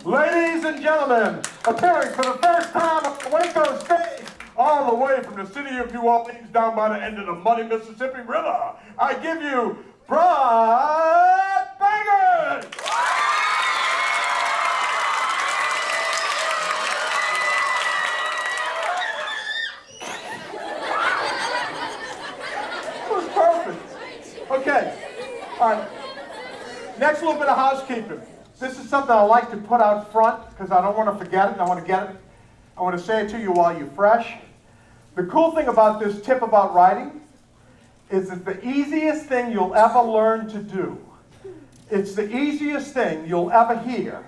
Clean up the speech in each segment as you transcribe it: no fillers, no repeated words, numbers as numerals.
Ladies and gentlemen, appearing for the first time on the Waco stage, all the way from the city of New Orleans down by the end of the muddy Mississippi River, I give you Brod Bagert! It was perfect. Okay, all right. Next little bit of housekeeping. This is something I like to put out front because I don't want to forget it. I want to get it. I want to say it to you while you're fresh. The cool thing about this tip about writing is it's the easiest thing you'll ever learn to do. It's the easiest thing you'll ever hear.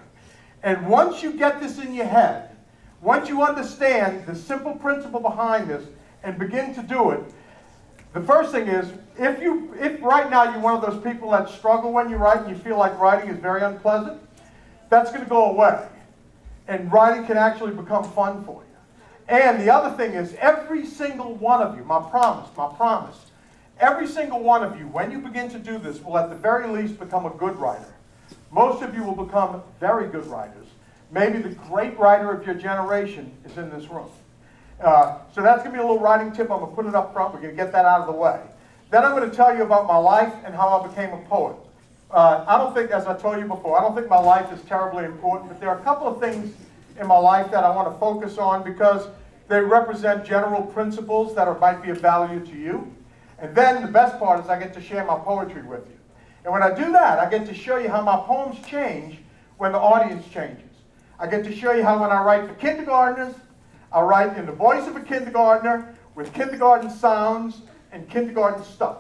And once you get this in your head, once you understand the simple principle behind this and begin to do it, the first thing is, if right now you're one of those people that struggle when you write and you feel like writing is very unpleasant, that's going to go away. And writing can actually become fun for you. And the other thing is, every single one of you, my promise, every single one of you, when you begin to do this, will at the very least become a good writer. Most of you will become very good writers. Maybe the great writer of your generation is in this room. So that's going to be a little writing tip. I'm going to put it up front. We're going to get that out of the way. Then I'm going to tell you about my life and how I became a poet. I don't think, as I told you before, I don't think my life is terribly important, but there are a couple of things in my life that I want to focus on because they represent general principles that might be of value to you. And then the best part is I get to share my poetry with you. And when I do that, I get to show you how my poems change when the audience changes. I get to show you how when I write for kindergartners, I write in the voice of a kindergartner with kindergarten sounds and kindergarten stuff.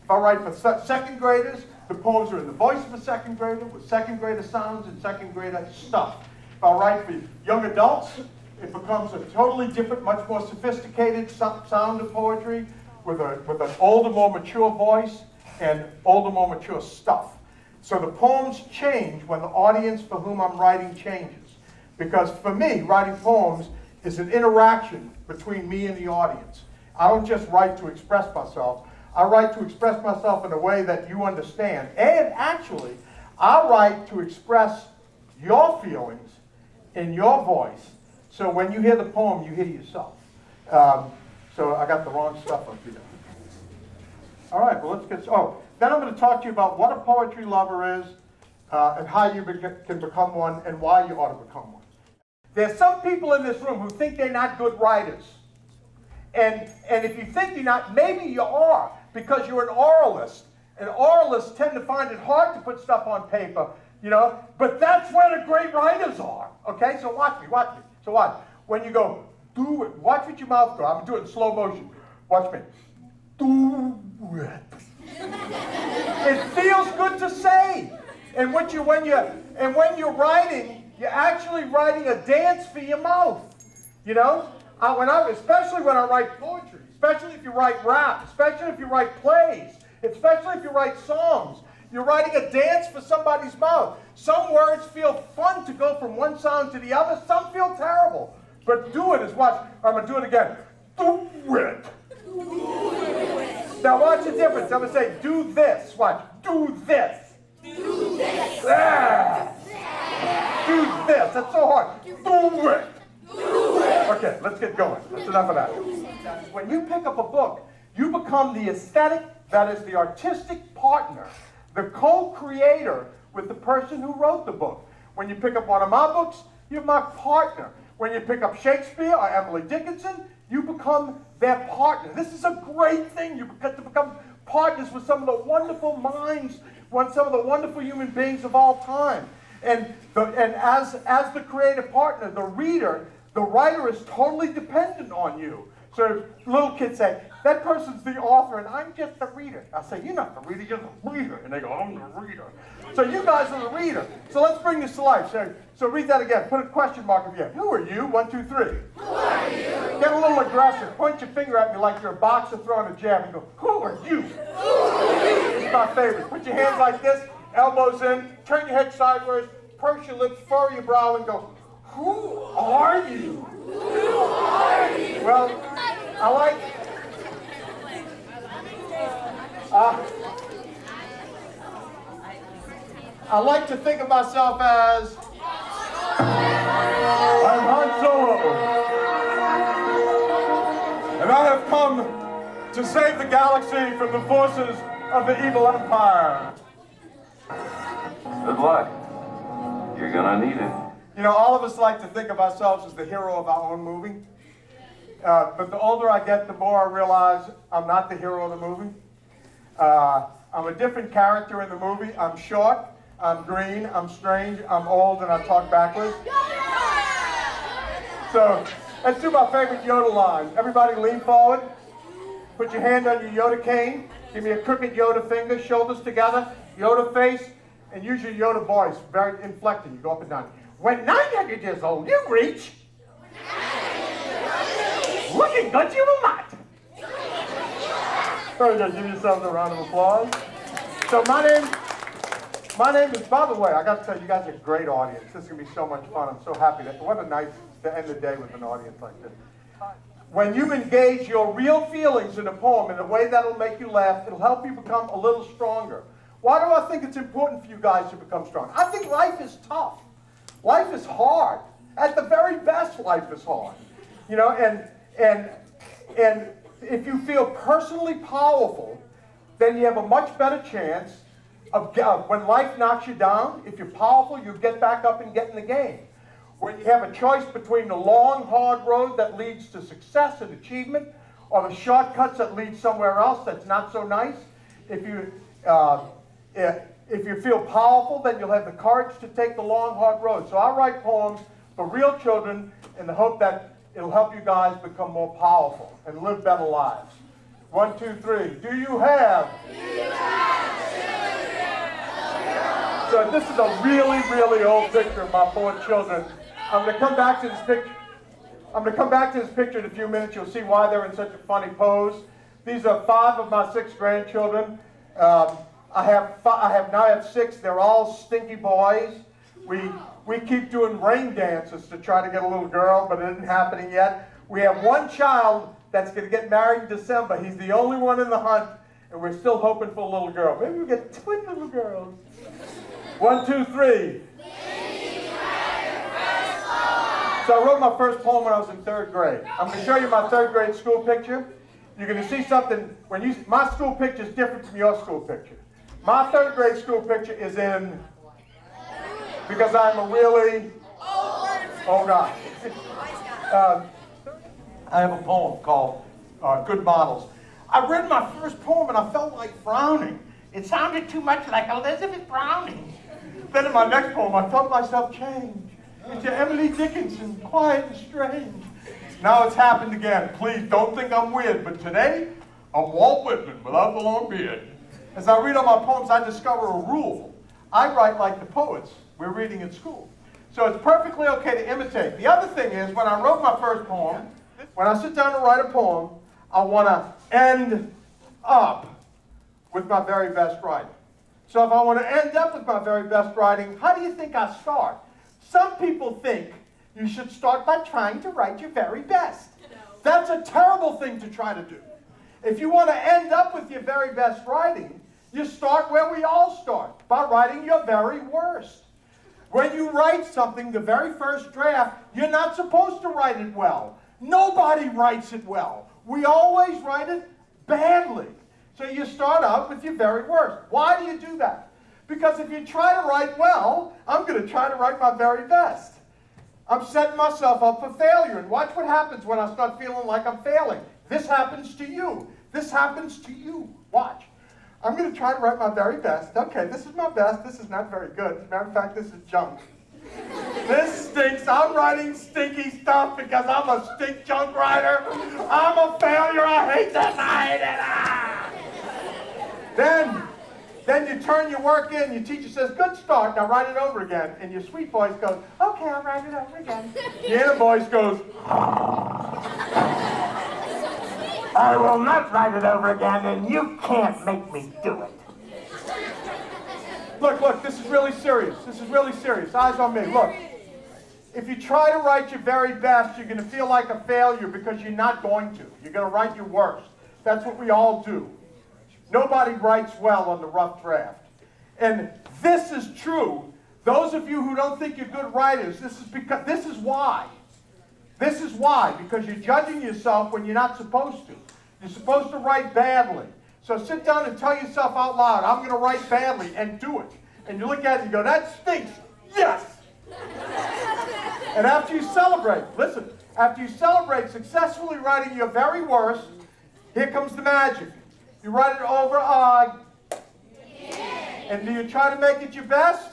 If I write for second graders, the poems are in the voice of a second grader with second grader sounds and second grader stuff. If I write for young adults, it becomes a totally different, much more sophisticated sound of poetry with an older, more mature voice and older, more mature stuff. So the poems change when the audience for whom I'm writing changes. Because for me, writing poems is an interaction between me and the audience. I don't just write to express myself. I write to express myself in a way that you understand. And actually, I write to express your feelings in your voice. So when you hear the poem, you hear yourself. So I got the wrong stuff up here. All right, well, let's get started. Then I'm going to talk to you about what a poetry lover is and how you can become one and why you ought to become one. There's some people in this room who think they're not good writers. And if you think you're not, maybe you are, because you're an oralist. And oralists tend to find it hard to put stuff on paper, you know, but that's where the great writers are. Okay, so watch me. So watch. When you go, do it, watch what your mouth go. I'm going to do it in slow motion. Watch me. Do it. It feels good to say. And when you're writing, you're actually writing a dance for your mouth. You know? Especially when I write poetry, especially if you write rap, especially if you write plays, especially if you write songs, you're writing a dance for somebody's mouth. Some words feel fun to go from one sound to the other. Some feel terrible. But do it is watch. I'm going to do it again. Do it. Now watch the difference. I'm going to say do this. Watch. Do this. Do this. Ah. Do this. That's so hard. Do it. Okay, let's get going. That's enough of that. When you pick up a book, you become the aesthetic, that is the artistic partner, the co-creator with the person who wrote the book. When you pick up one of my books, you're my partner. When you pick up Shakespeare or Emily Dickinson, you become their partner. This is a great thing. You get to become partners with some of the wonderful minds, some of the wonderful human beings of all time. And as the creative partner, the writer is totally dependent on you. So little kids say, that person's the author and I'm just the reader. I say, you're not the reader, you're the reader. And they go, I'm the reader. So you guys are the reader. So let's bring this to life. So read that again. Put a question mark at the end. Who are you? 1, 2, 3. Who are you? Get a little aggressive. Point your finger at me like you're a boxer throwing a jab and go, who are you? Who are you? It's my favorite. Put your hands like this, elbows in, turn your head sideways, purse your lips, furrow your brow, and go, who are you? Who are you? Well, I like to think of myself as to save the galaxy from the forces of the evil empire. Good luck. You're gonna need it. You know, all of us like to think of ourselves as the hero of our own movie. But the older I get, the more I realize I'm not the hero of the movie. I'm a different character in the movie. I'm short, I'm green, I'm strange, I'm old, and I talk backwards. So, let's do my favorite Yoda line. Everybody lean forward. Put your hand on your Yoda cane. Give me a crooked Yoda finger, shoulders together, Yoda face, and use your Yoda voice, very inflected. You go up and down. When 900 years old, you reach. Looking good, you will not. Very good. Give yourselves a round of applause. So my name is, by the way, I got to tell you, you guys are a great audience. This is going to be so much fun. I'm so happy. What a nice to end the day with an audience like this. When you engage your real feelings in a poem in a way that'll make you laugh, it'll help you become a little stronger. Why do I think it's important for you guys to become strong? I think life is tough. Life is hard. At the very best, life is hard. You know, and if you feel personally powerful, then you have a much better chance of when life knocks you down. If you're powerful, you get back up and get in the game. When you have a choice between the long, hard road that leads to success and achievement, or the shortcuts that lead somewhere else that's not so nice, if you feel powerful, then you'll have the courage to take the long, hard road. So I write poems for real children in the hope that it'll help you guys become more powerful and live better lives. 1, 2, 3. Do you have? So this is a really, really old picture of my 4 children. I'm going to come back to this picture. I'm going to come back to this picture in a few minutes. You'll see why they're in such a funny pose. These are 5 of my 6 grandchildren. I have 6. They're all stinky boys. We keep doing rain dances to try to get a little girl, but it isn't happening yet. We have 1 child that's going to get married in December. He's the only one in the hunt, and we're still hoping for a little girl. Maybe we'll get twin little girls. 1, 2, 3. So I wrote my first poem when I was in 3rd grade. I'm going to show you my 3rd grade school picture. You're going to see something. My school picture is different from your school picture. My 3rd grade school picture is in, because I'm a really, oh gosh. I have a poem called Good Models. I read my first poem and I felt like frowning. It sounded too much like Elizabeth Browning. Then in my next poem, I felt myself change into Emily Dickinson, quiet and strange. Now it's happened again. Please don't think I'm weird, but today, I'm Walt Whitman without the long beard. As I read all my poems, I discover a rule. I write like the poets we're reading at school. So it's perfectly okay to imitate. The other thing is, when I wrote my first poem, when I sit down to write a poem, I want to end up with my very best writing. So if I want to end up with my very best writing, how do you think I start? Some people think you should start by trying to write your very best. That's a terrible thing to try to do. If you want to end up with your very best writing, you start where we all start, by writing your very worst. When you write something, the very first draft, you're not supposed to write it well. Nobody writes it well. We always write it badly. So you start out with your very worst. Why do you do that? Because if you try to write well, I'm going to try to write my very best. I'm setting myself up for failure. And watch what happens when I start feeling like I'm failing. This happens to you. This happens to you. Watch. I'm going to try to write my very best. Okay, this is my best. This is not very good. As a matter of fact, this is junk. This stinks. I'm writing stinky stuff because I'm a stink junk writer. I'm a failure. I hate this. I hate it. Then you turn your work in. Your teacher says, good start. Now write it over again. And your sweet voice goes, okay, I'll write it over again. The inner voice goes, I will not write it over again, and you can't make me do it. Look, this is really serious. This is really serious. Eyes on me. Look, if you try to write your very best, you're going to feel like a failure because you're not going to. You're going to write your worst. That's what we all do. Nobody writes well on the rough draft. And this is true. Those of you who don't think you're good writers, this is why. This is why, because you're judging yourself when you're not supposed to. You're supposed to write badly. So sit down and tell yourself out loud, I'm going to write badly, and do it. And you look at it and you go, that stinks. Yes! And after you celebrate, listen, after you celebrate successfully writing your very worst, here comes the magic. You write it over and do you try to make it your best?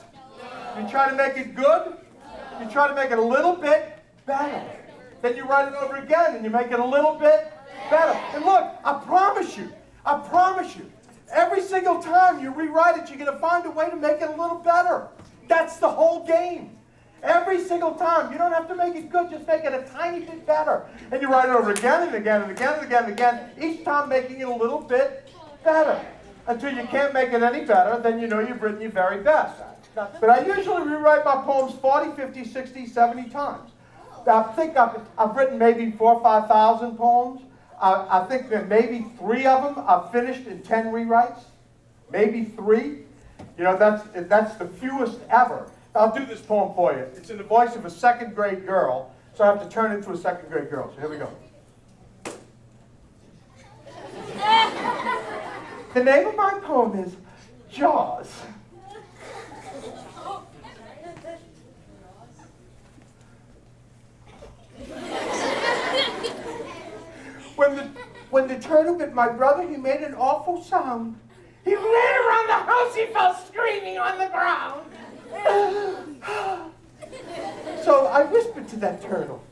You try to make it good? You try to make it a little bit better. Then you write it over again and you make it a little bit better. And look, I promise you, every single time you rewrite it, you're going to find a way to make it a little better. That's the whole game. Every single time. You don't have to make it good, just make it a tiny bit better. And you write it over again and again and again and again and again, each time making it a little bit better. Until you can't make it any better, then you know you've written your very best. But I usually rewrite my poems 40, 50, 60, 70 times. I think I've written maybe 4,000 or 5,000 poems. I think that maybe 3 of them I've finished in 10 rewrites. Maybe 3. You know, that's the fewest ever. I'll do this poem for you. It's in the voice of a 2nd grade girl, so I have to turn it into a 2nd grade girl. So here we go. The name of my poem is Jaws. When the turtle bit my brother, he made an awful sound. He ran around the house, he fell screaming on the ground. So I whispered to that turtle,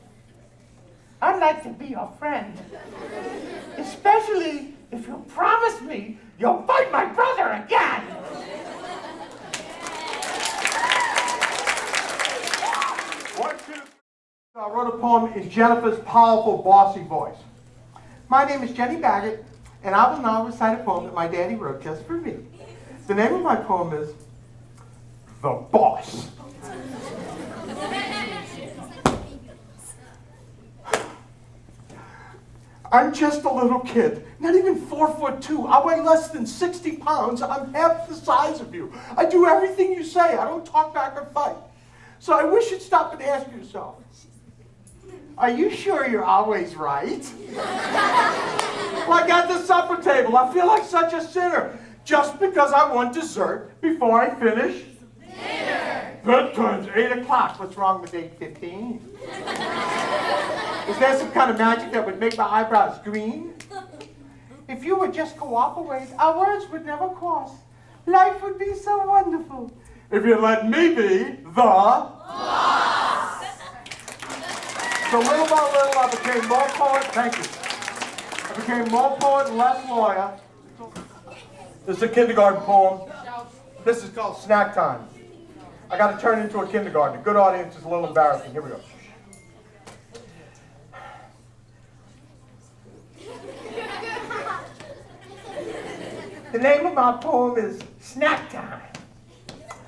I'd like to be your friend, especially if you'll promise me you'll fight my brother again. I wrote a poem in Jennifer's powerful, bossy voice. My name is Jenny Bagert, and I will now recite a poem that my daddy wrote just for me. The name of my poem is The Boss. I'm just a little kid, not even 4'2". I weigh less than 60 pounds. I'm half the size of you. I do everything you say. I don't talk back or fight. So I wish you'd stop and ask yourself, are you sure you're always right? Like at the supper table, I feel like such a sinner just because I want dessert before I finish dinner. Bedtime's 8 o'clock. What's wrong with 8:15? Is there some kind of magic that would make my eyebrows green? If you would just cooperate, our words would never cross. Life would be so wonderful. If you let me be the boss. So little by little, I became more poet. Thank you. I became more poet and less lawyer. This is a kindergarten poem. This is called Snack Time. I got to turn into a kindergarten. A good audience is a little embarrassing. Here we go. The name of my poem is Snack Time.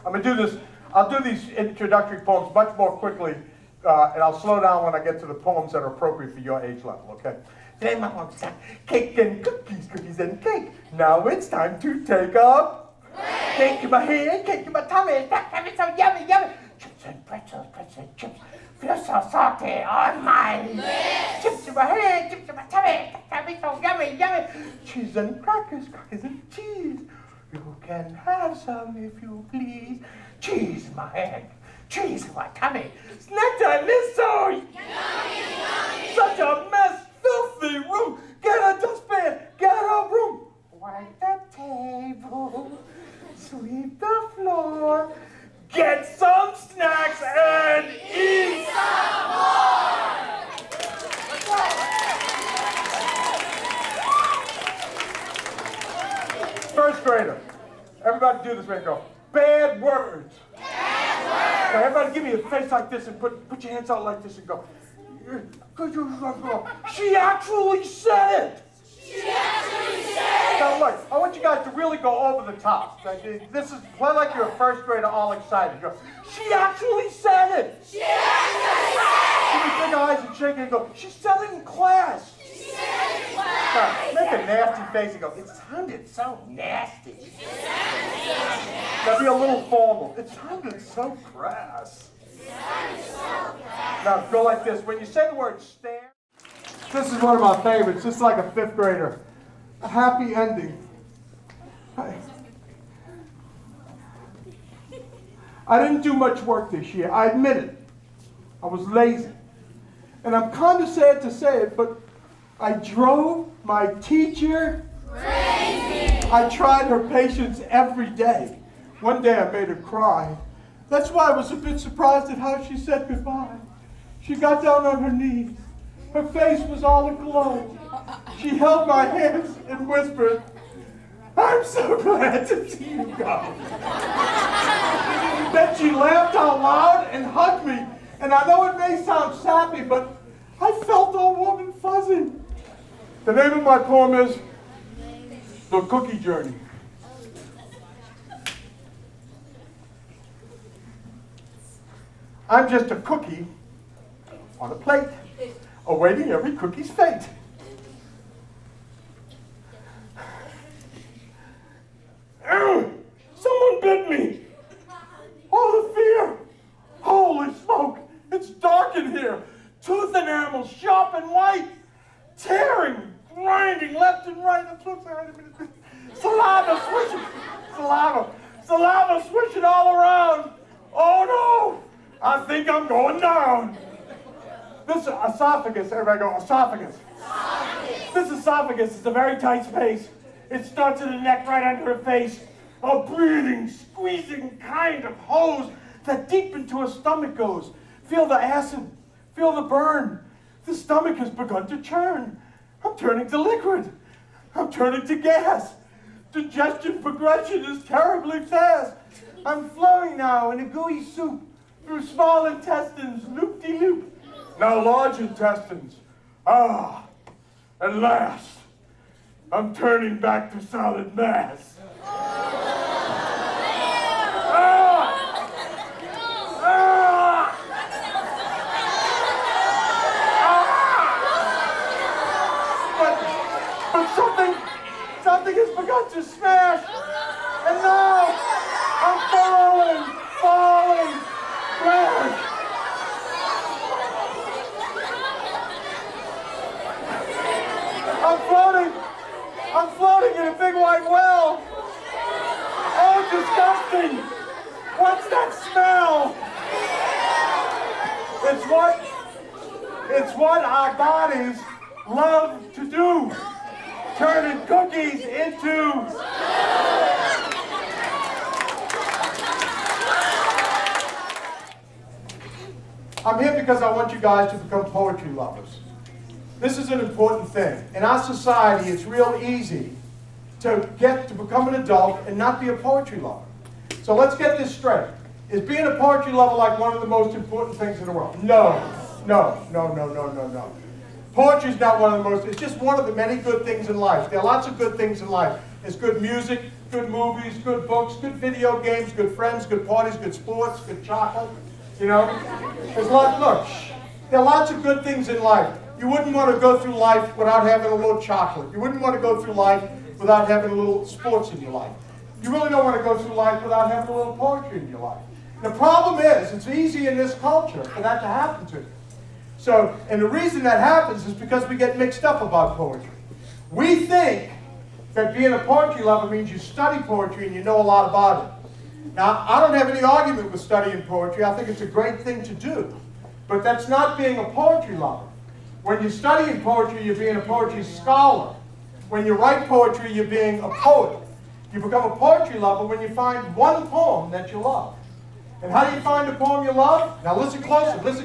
I'm going to do this. I'll do these introductory poems much more quickly, and I'll slow down when I get to the poems that are appropriate for your age level, okay? The name of my poem is Cake and Cookies, Cookies and Cake. Now it's time to take up. Cake in my hand, cake in my tummy, it's so yummy, yummy. Chips and pretzels, pretzels and chips. Feel so salty on my lips. Chips in my hand, chips in my tummy, it's so yummy, yummy. Cheese and crackers, crackers and cheese. You can have some if you please. Cheese in my hand, cheese in my tummy. Snack time is so yummy, yummy. Such a mess, filthy room. Get a dustpan, get a broom. Wipe the table, sweep the floor. Get some snacks and eat some more. First grader. Everybody do this way. Go. Bad words. Bad words. Now everybody give me a face like this and put your hands out like this and go. She actually said it. She actually said it. Now look, I want you guys to really go over the top. This is play like you're a first grader all excited. Go. She actually said it. She actually said it. Give me big eyes and shake and go. She said it in class. She said it in class. Now, make a nasty face and go. It sounded so nasty. Now be a little formal. It sounded so crass. Now go like this. When you say the word stare. This is one of my favorites. This is like a fifth grader. A happy ending. I didn't do much work this year. I admit it. I was lazy. And I'm kind of sad to say it, but I drove my teacher crazy. I tried her patience every day. One day I made her cry. That's why I was a bit surprised at how she said goodbye. She got down on her knees. Her face was all aglow. She held my hands and whispered, "I'm so glad to see you go." Then she laughed out loud and hugged me. And I know it may sound sappy, but I felt all warm and fuzzy. The name of my poem is The Cookie Journey. I'm just a cookie on a plate, awaiting every cookie's fate. Someone bit me. Oh, the fear. Holy smoke. It's dark in here. Tooth enamel, sharp and white. Tearing, grinding left and right. I'm so sorry. Saliva swishing. Saliva swishing all around. Oh no. I think I'm going down. This esophagus, everybody go, esophagus. This esophagus is a very tight space. It starts in the neck right under the face. A breathing, squeezing kind of hose that deep into her stomach goes. Feel the acid, feel the burn. The stomach has begun to churn. I'm turning to liquid. I'm turning to gas. Digestion progression is terribly fast. I'm flowing now in a gooey soup through small intestines, loop-de-loop. Now large intestines. Ah, at last, I'm turning back to solid mass. Something has begun to smash, and now I'm falling, crash. I'm floating in a big white well. Oh, disgusting. What's that smell? It's what our bodies love to do. Turning cookies into... I'm here because I want you guys to become poetry lovers. This is an important thing. In our society, it's real easy to become an adult and not be a poetry lover. So let's get this straight. Is being a poetry lover like one of the most important things in the world? No. Poetry is not one of the most, it's just one of the many good things in life. There are lots of good things in life. There's good music, good movies, good books, good video games, good friends, good parties, good sports, good chocolate. You know? There are lots of good things in life. You wouldn't want to go through life without having a little chocolate. You wouldn't want to go through life without having a little sports in your life. You really don't want to go through life without having a little poetry in your life. The problem is, it's easy in this culture for that to happen to you. So, and the reason that happens is because we get mixed up about poetry. We think that being a poetry lover means you study poetry and you know a lot about it. Now, I don't have any argument with studying poetry. I think it's a great thing to do. But that's not being a poetry lover. When you're studying poetry, you're being a poetry scholar. When you write poetry, you're being a poet. You become a poetry lover when you find one poem that you love. And how do you find a poem you love? Now listen closer, look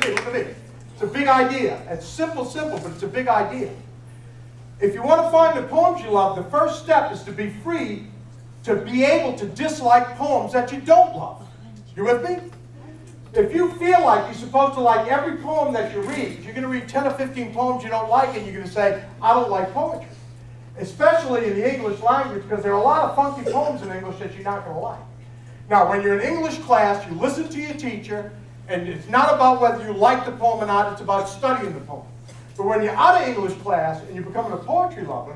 at me. It's a big idea. It's simple, but it's a big idea. If you want to find the poems you love, the first step is to be free to be able to dislike poems that you don't love. You with me? If you feel like you're supposed to like every poem that you read, you're going to read 10 or 15 poems you don't like, and you're going to say, I don't like poetry. Especially in the English language, because there are a lot of funky poems in English that you're not going to like. Now, when you're in English class, you listen to your teacher, and it's not about whether you like the poem or not, it's about studying the poem. But when you're out of English class and you're becoming a poetry lover,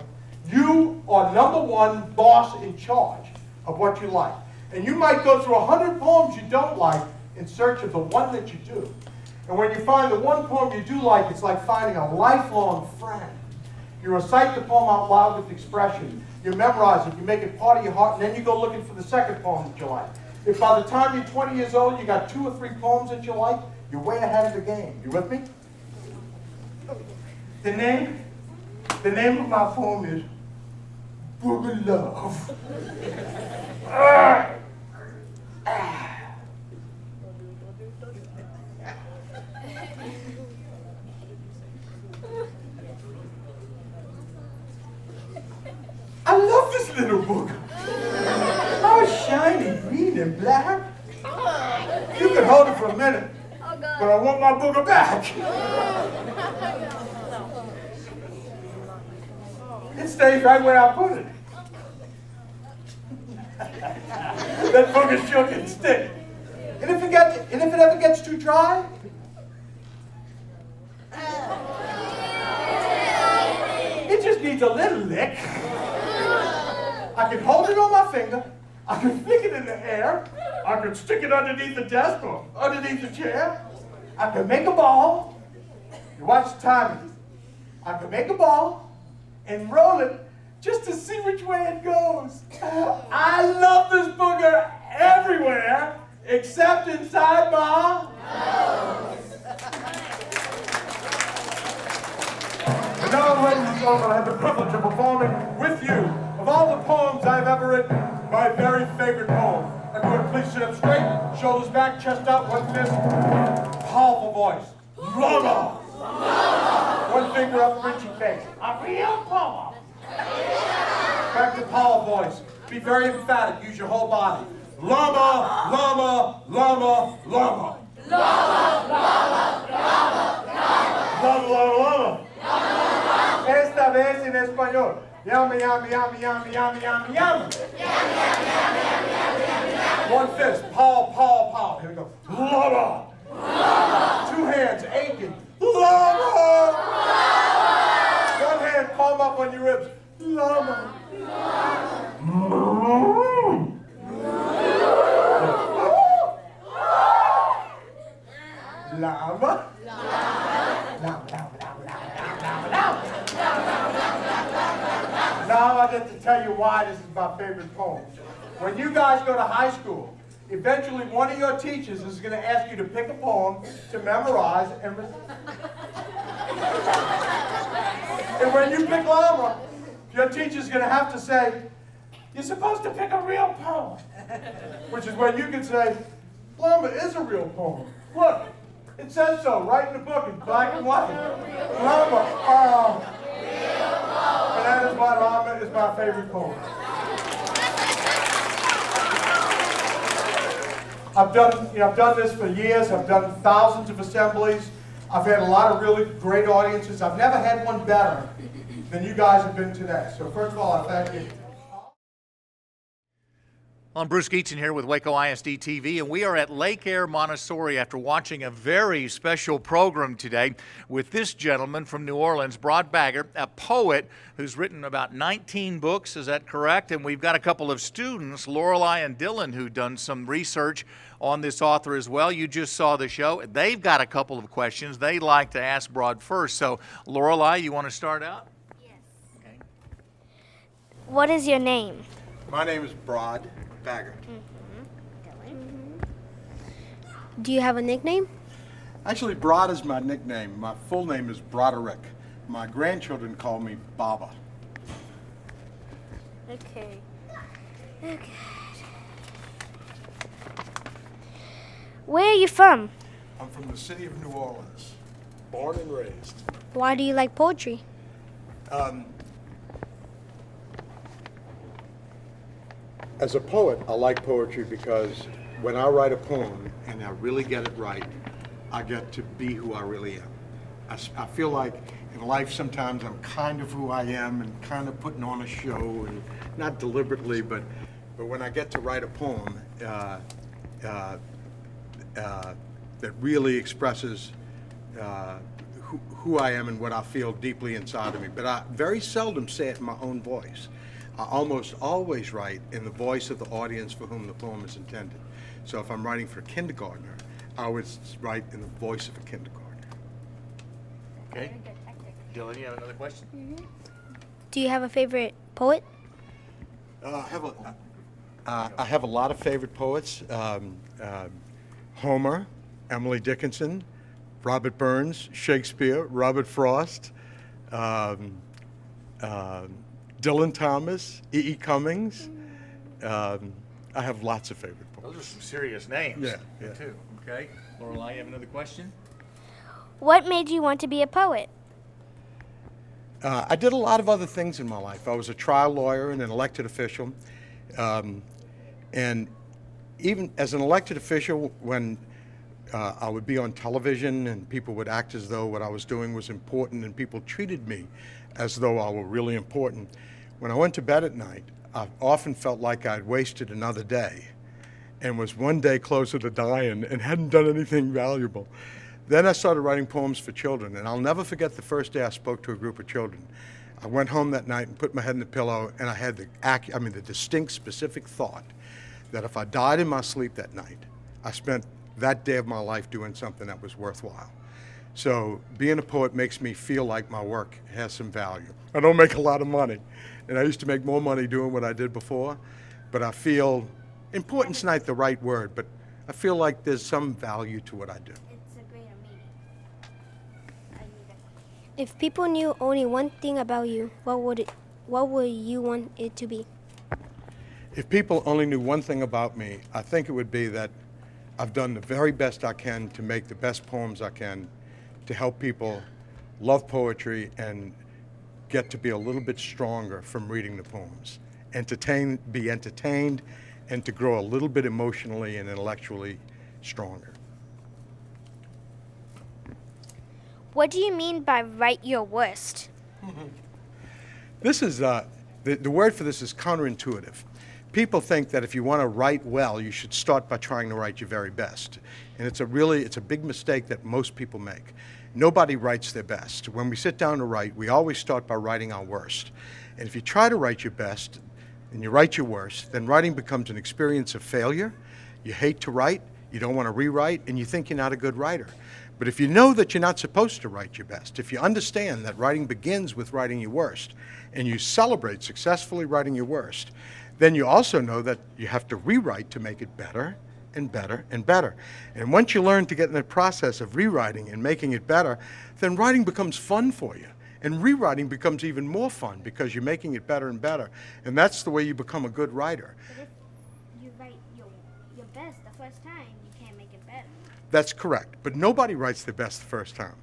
you are number one boss in charge of what you like. And you might go through 100 poems you don't like in search of the one that you do. And when you find the one poem you do like, it's like finding a lifelong friend. You recite the poem out loud with expression. You memorize it, you make it part of your heart, and then you go looking for the second poem that you like. If by the time you're 20 years old, you got 2 or 3 poems that you like, you're way ahead of the game. You with me? The name of my poem is Booger Love. I love this little booger. How shiny, green, and black. You can hold it for a minute, but I want my booger back. It stays right where I put it. That booger sure can stick. And if it ever gets too dry, it just needs a little lick. I can hold it on my finger, I can flick it in the air, I can stick it underneath the desk or underneath the chair, I can make a ball. You watch the timing. I can make a ball and roll it just to see which way it goes. I love this booger everywhere except inside my nose. And now, ladies and gentlemen, I have the privilege of performing with you, of all the poems I've ever written, my very favorite poem. Everyone please sit up straight, shoulders back, chest out, one fist, powerful voice. Llama! One finger up, preaching face. A real poem. Back to power voice. Be very emphatic, use your whole body. Llama, llama, llama, llama. Llama, llama, llama, llama. Llama, llama, llama. Esta vez en español. Yummy, yummy, yummy, yummy, yummy, yummy, yummy. One fist, paw, paw, paw. Here we go. Llama. Two hands, aching. Llama. One hand, palm up on your ribs. Llama. Llama. Now I get to tell you why this is my favorite poem. When you guys go to high school, eventually one of your teachers is going to ask you to pick a poem to memorize and when you pick llama, your teacher's going to have to say, you're supposed to pick a real poem. Which is when you can say, llama is a real poem. Look, it says so right in the book in black and white. Llama, and that is why llama is my favorite poem. I've done this for years. I've done thousands of assemblies. I've had a lot of really great audiences. I've never had one better than you guys have been today. So first of all, I thank you. I'm Bruce Geetson here with Waco ISD TV, and we are at Lake Air Montessori after watching a very special program today with this gentleman from New Orleans, Brod Bagert, a poet who's written about 19 books, is that correct? And we've got a couple of students, Lorelei and Dylan, who've done some research on this author as well. You just saw the show. They've got a couple of questions they'd like to ask Brod first. So, Lorelei, you want to start out? Yes. Okay. What is your name? My name is Brod Bagert. Do you have a nickname? Actually, Brod is my nickname. My full name is Broderick. My grandchildren call me Baba. Okay. Where are you from? I'm from the city of New Orleans, born and raised. Why do you like poetry? As a poet, I like poetry because when I write a poem and I really get it right, I get to be who I really am. I feel like in life sometimes I'm kind of who I am and kind of putting on a show, and not deliberately, but when I get to write a poem that really expresses who I am and what I feel deeply inside of me. But I very seldom say it in my own voice. I almost always write in the voice of the audience for whom the poem is intended. So if I'm writing for a kindergartner, I would write in the voice of a kindergartner. Okay. Dylan, you have another question? Do you have a favorite poet? I have a lot of favorite poets. Homer, Emily Dickinson, Robert Burns, Shakespeare, Robert Frost, Dylan Thomas, E.E. Cummings. I have lots of favorite poets. Those are some serious names. Yeah. Too. Okay. Lorelai, you have another question? What made you want to be a poet? I did a lot of other things in my life. I was a trial lawyer and an elected official. And even as an elected official, when I would be on television and people would act as though what I was doing was important and people treated me as though I were really important, when I went to bed at night, I often felt like I'd wasted another day and was one day closer to dying and hadn't done anything valuable. Then I started writing poems for children, and I'll never forget the first day I spoke to a group of children. I went home that night and put my head in the pillow, and I had the distinct, specific thought that if I died in my sleep that night, I spent that day of my life doing something that was worthwhile. So being a poet makes me feel like my work has some value. I don't make a lot of money, and I used to make more money doing what I did before, but I feel, important's not the right word, but I feel like there's some value to what I do. If people knew only one thing about you, what would you want it to be? If people only knew one thing about me, I think it would be that I've done the very best I can to make the best poems I can to help people love poetry and get to be a little bit stronger from reading the poems. Be entertained, and to grow a little bit emotionally and intellectually stronger. What do you mean by write your worst? This is, the word for this is counterintuitive. People think that if you want to write well, you should start by trying to write your very best. And it's a big mistake that most people make. Nobody writes their best. When we sit down to write, we always start by writing our worst. And if you try to write your best and you write your worst, then writing becomes an experience of failure. You hate to write, you don't want to rewrite, and you think you're not a good writer. But if you know that you're not supposed to write your best, if you understand that writing begins with writing your worst, and you celebrate successfully writing your worst, then you also know that you have to rewrite to make it better and better and better. And once you learn to get in the process of rewriting and making it better, then writing becomes fun for you. And rewriting becomes even more fun because you're making it better and better. And that's the way you become a good writer. But if you write your best the first time, you can't make it better. That's correct. But nobody writes their best the first time.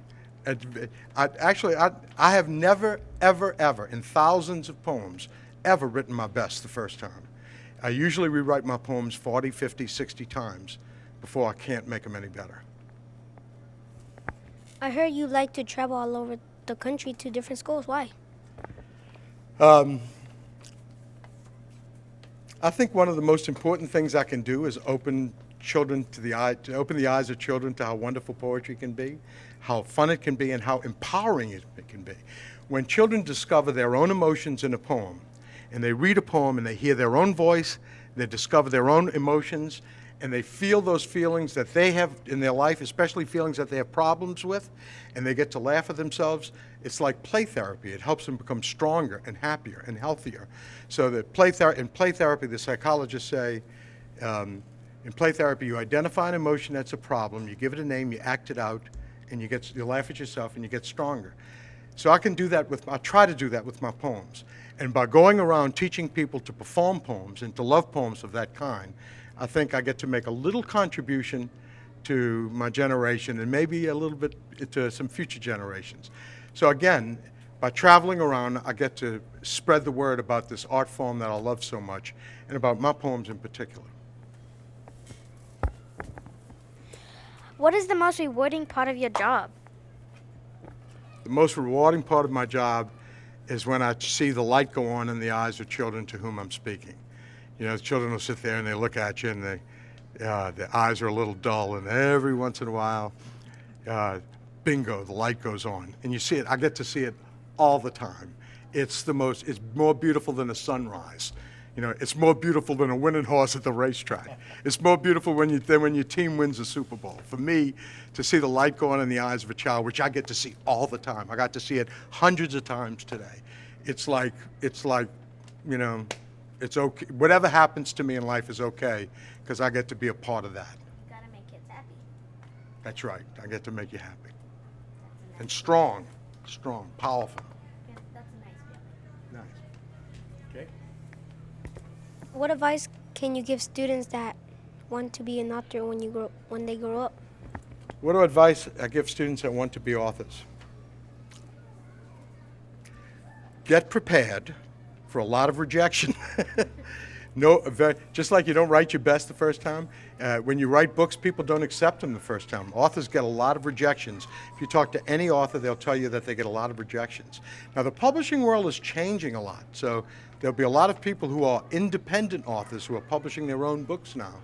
I have never, ever, ever, in thousands of poems, ever written my best the first time. I usually rewrite my poems 40, 50, 60 times before I can't make them any better. I heard you like to travel all over the country to different schools. Why? I think one of the most important things I can do is open the eyes of children to how wonderful poetry can be, how fun it can be, and how empowering it can be. When children discover their own emotions in a poem, and they read a poem and they hear their own voice, they discover their own emotions, and they feel those feelings that they have in their life, especially feelings that they have problems with, and they get to laugh at themselves, it's like play therapy. It helps them become stronger and happier and healthier. So that in play therapy, the psychologists say, in play therapy, you identify an emotion that's a problem, you give it a name, you act it out, and you laugh at yourself and you get stronger. So I try to do that with my poems. And by going around teaching people to perform poems and to love poems of that kind, I think I get to make a little contribution to my generation and maybe a little bit to some future generations. So again, by traveling around, I get to spread the word about this art form that I love so much and about my poems in particular. What is the most rewarding part of your job? The most rewarding part of my job is when I see the light go on in the eyes of children to whom I'm speaking. You know, the children will sit there and they look at you and their eyes are a little dull, and every once in a while, bingo, the light goes on. And you see it, I get to see it all the time. It's more beautiful than a sunrise. You know, it's more beautiful than a winning horse at the racetrack. It's more beautiful than when your team wins a Super Bowl. For me, to see the light go on in the eyes of a child, which I get to see all the time. I got to see it hundreds of times today. It's like, you know, it's okay. Whatever happens to me in life is okay because I get to be a part of that. You gotta make kids happy. That's right. I get to make you happy. And strong, powerful. Yeah, that's a nice feeling. Nice. Okay. What advice can you give students that want to be an author when they grow up? What advice I give students that want to be authors? Get prepared for a lot of rejection. Just like you don't write your best the first time, when you write books, people don't accept them the first time. Authors get a lot of rejections. If you talk to any author, they'll tell you that they get a lot of rejections. Now, the publishing world is changing a lot, so there'll be a lot of people who are independent authors who are publishing their own books now.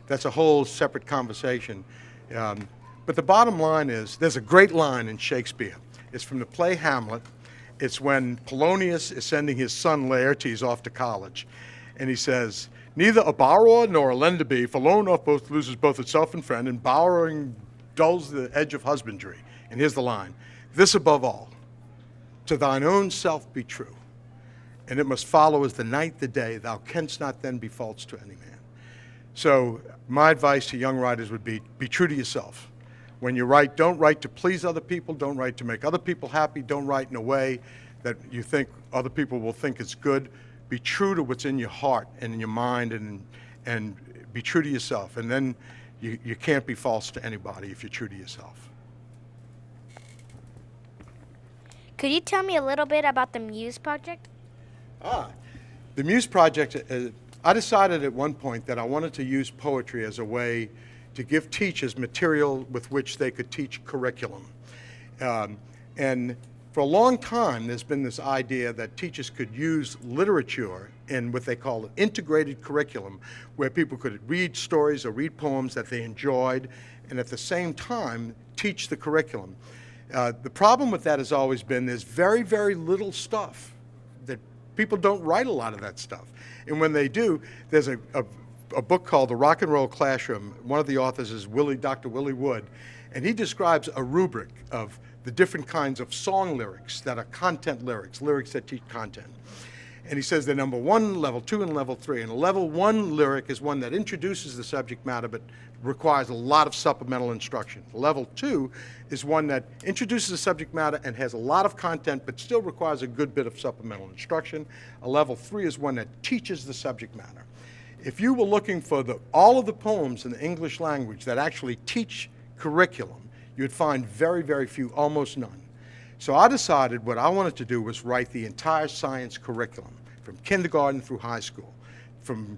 That's a whole separate conversation. But the bottom line is, there's a great line in Shakespeare. It's from the play Hamlet. It's when Polonius is sending his son Laertes off to college. And he says, neither a borrower nor a lender be, for loan off both loses both itself and friend, and borrowing dulls the edge of husbandry. And here's the line, this above all, to thine own self be true, and it must follow as the night the day, thou canst not then be false to any man. So my advice to young writers would be true to yourself. When you write, don't write to please other people, don't write to make other people happy, don't write in a way that you think other people will think is good. Be true to what's in your heart and in your mind, and be true to yourself. And then you can't be false to anybody if you're true to yourself. Could you tell me a little bit about the Muse Project? The Muse Project, I decided at one point that I wanted to use poetry as a way to give teachers material with which they could teach curriculum. And for a long time, there's been this idea that teachers could use literature in what they call an integrated curriculum, where people could read stories or read poems that they enjoyed, and at the same time, teach the curriculum. The problem with that has always been there's very, very little stuff that people don't write a lot of that stuff. And when they do, there's a book called The Rock and Roll Classroom. One of the authors is Dr. Willie Wood, and he describes a rubric of the different kinds of song lyrics that are content lyrics, lyrics that teach content. And he says they're number 1, level 2, and level 3. And a level 1 lyric is one that introduces the subject matter but requires a lot of supplemental instruction. Level 2 is one that introduces the subject matter and has a lot of content but still requires a good bit of supplemental instruction. A level 3 is one that teaches the subject matter. If you were looking for all of the poems in the English language that actually teach curriculum, you'd find very, very few, almost none. So I decided what I wanted to do was write the entire science curriculum, from kindergarten through high school, from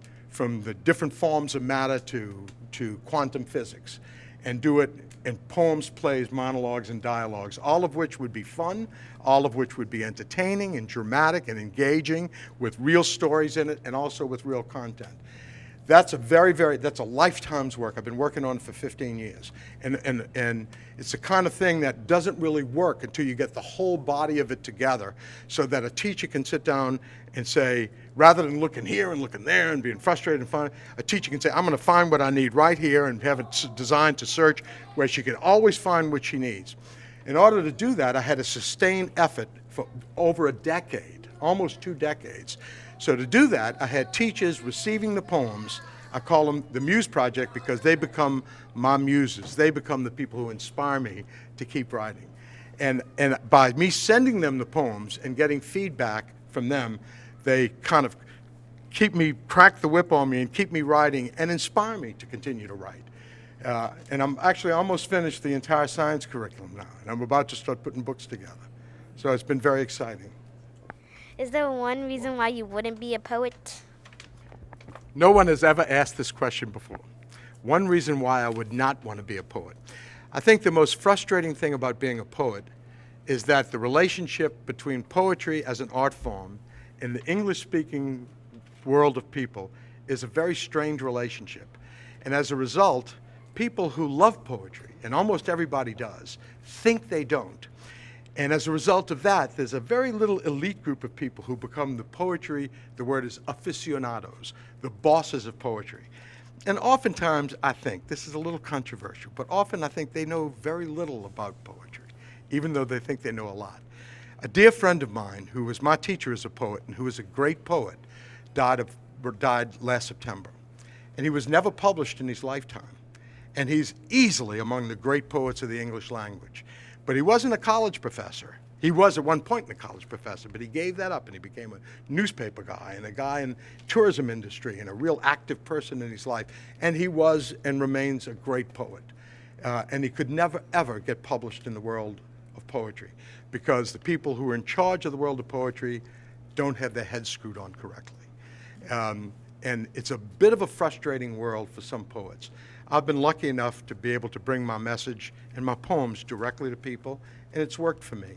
the different forms of matter to quantum physics, and do it in poems, plays, monologues, and dialogues, all of which would be fun, all of which would be entertaining and dramatic and engaging, with real stories in it and also with real content. That's a lifetime's work. I've been working on it for 15 years. And it's the kind of thing that doesn't really work until you get the whole body of it together, so that a teacher can sit down and say, rather than looking here and looking there and being frustrated and find, a teacher can say, I'm going to find what I need right here, and have it designed to search where she can always find what she needs. In order to do that, I had a sustained effort for over a decade, almost 2 decades. So to do that, I had teachers receiving the poems. I call them the Muse Project because they become my muses. They become the people who inspire me to keep writing. And by me sending them the poems and getting feedback from them, they kind of crack the whip on me and keep me writing and inspire me to continue to write. And I'm actually almost finished the entire science curriculum now, and I'm about to start putting books together. So it's been very exciting. Is there one reason why you wouldn't be a poet? No one has ever asked this question before. One reason why I would not want to be a poet. I think the most frustrating thing about being a poet is that the relationship between poetry as an art form and the English-speaking world of people is a very strange relationship. And as a result, people who love poetry, and almost everybody does, think they don't. And as a result of that, there's a very little elite group of people who become the word is aficionados, the bosses of poetry. And oftentimes, I think, this is a little controversial, but often I think they know very little about poetry, even though they think they know a lot. A dear friend of mine, who was my teacher as a poet and who was a great poet, died last September. And he was never published in his lifetime. And he's easily among the great poets of the English language. But he wasn't a college professor. He was at one point a college professor, but he gave that up and he became a newspaper guy and a guy in tourism industry and a real active person in his life. And he was and remains a great poet. And he could never, ever get published in the world of poetry because the people who are in charge of the world of poetry don't have their heads screwed on correctly. And it's a bit of a frustrating world for some poets. I've been lucky enough to be able to bring my message and my poems directly to people, and it's worked for me.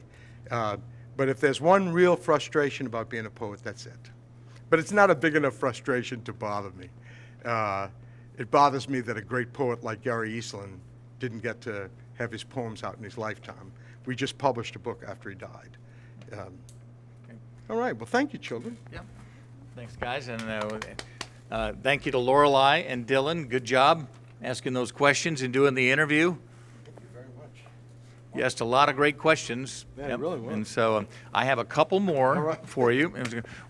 But if there's one real frustration about being a poet, that's it. But it's not a big enough frustration to bother me. It bothers me that a great poet like Gary Eastland didn't get to have his poems out in his lifetime. We just published a book after he died. All right, well, thank you, children. Yeah. Thanks, guys. And thank you to Lorelei and Dylan. Good job asking those questions and doing the interview. Thank you very much. You asked a lot of great questions. Yeah, it really was. And so I have a couple more for you.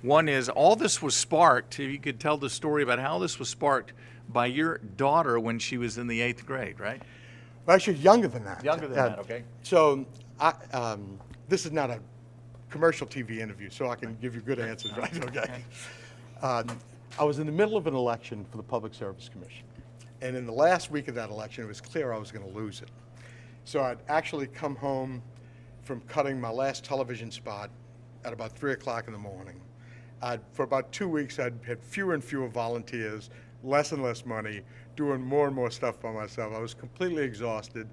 One is, all this was sparked, if you could tell the story about how this was sparked by your daughter when she was in the 8th grade, right? Well, actually, younger than that. Younger than that, okay. So this is not a commercial TV interview, so I can give you good answers, right? Okay. I was in the middle of an election for the Public Service Commission. And in the last week of that election, it was clear I was going to lose it. So I'd actually come home from cutting my last television spot at about 3 o'clock in the morning. For about 2 weeks, I'd had fewer and fewer volunteers, less and less money, doing more and more stuff by myself. I was completely exhausted,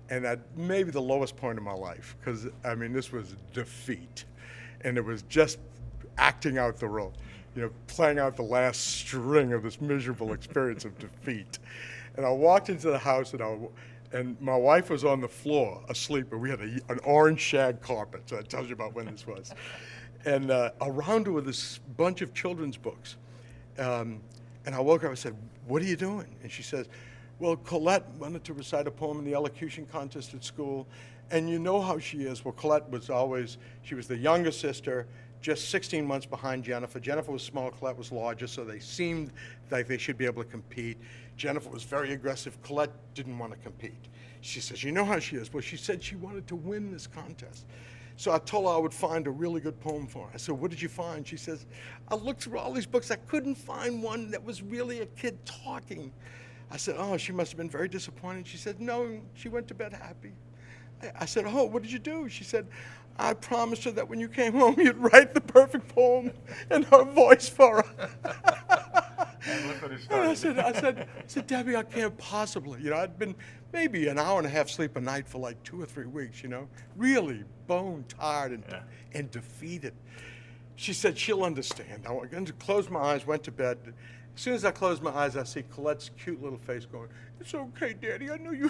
and at maybe the lowest point in my life, because, I mean, this was defeat. And it was just acting out the role, you know, playing out the last string of this miserable experience of defeat. And I walked into the house, and my wife was on the floor asleep, and we had an orange shag carpet, so that tells you about when this was. And around her was this bunch of children's books. And I woke her up and said, "What are you doing?" And she says, "Well, Colette wanted to recite a poem in the elocution contest at school, and you know how she is." Well, Colette was she was the younger sister, just 16 months behind Jennifer. Jennifer was small, Colette was larger, so they seemed like they should be able to compete. Jennifer was very aggressive. Colette didn't want to compete. She says, "You know how she is." Well, she said she wanted to win this contest. So I told her I would find a really good poem for her. I said, "What did you find?" She says, "I looked through all these books. I couldn't find one that was really a kid talking." I said, "Oh, she must have been very disappointed." She said, "No, she went to bed happy." I said, "Oh, what did you do?" She said, "I promised her that when you came home, you'd write the perfect poem in her voice for her." And look what it And started. I said, "Debbie, I can't possibly." You know, I'd been maybe an hour and a half sleep a night for like 2 or 3 weeks, you know, really bone tired and defeated. She said, "She'll understand." I went to close my eyes, went to bed. As soon as I closed my eyes, I see Colette's cute little face going, "It's okay, Daddy, I know you."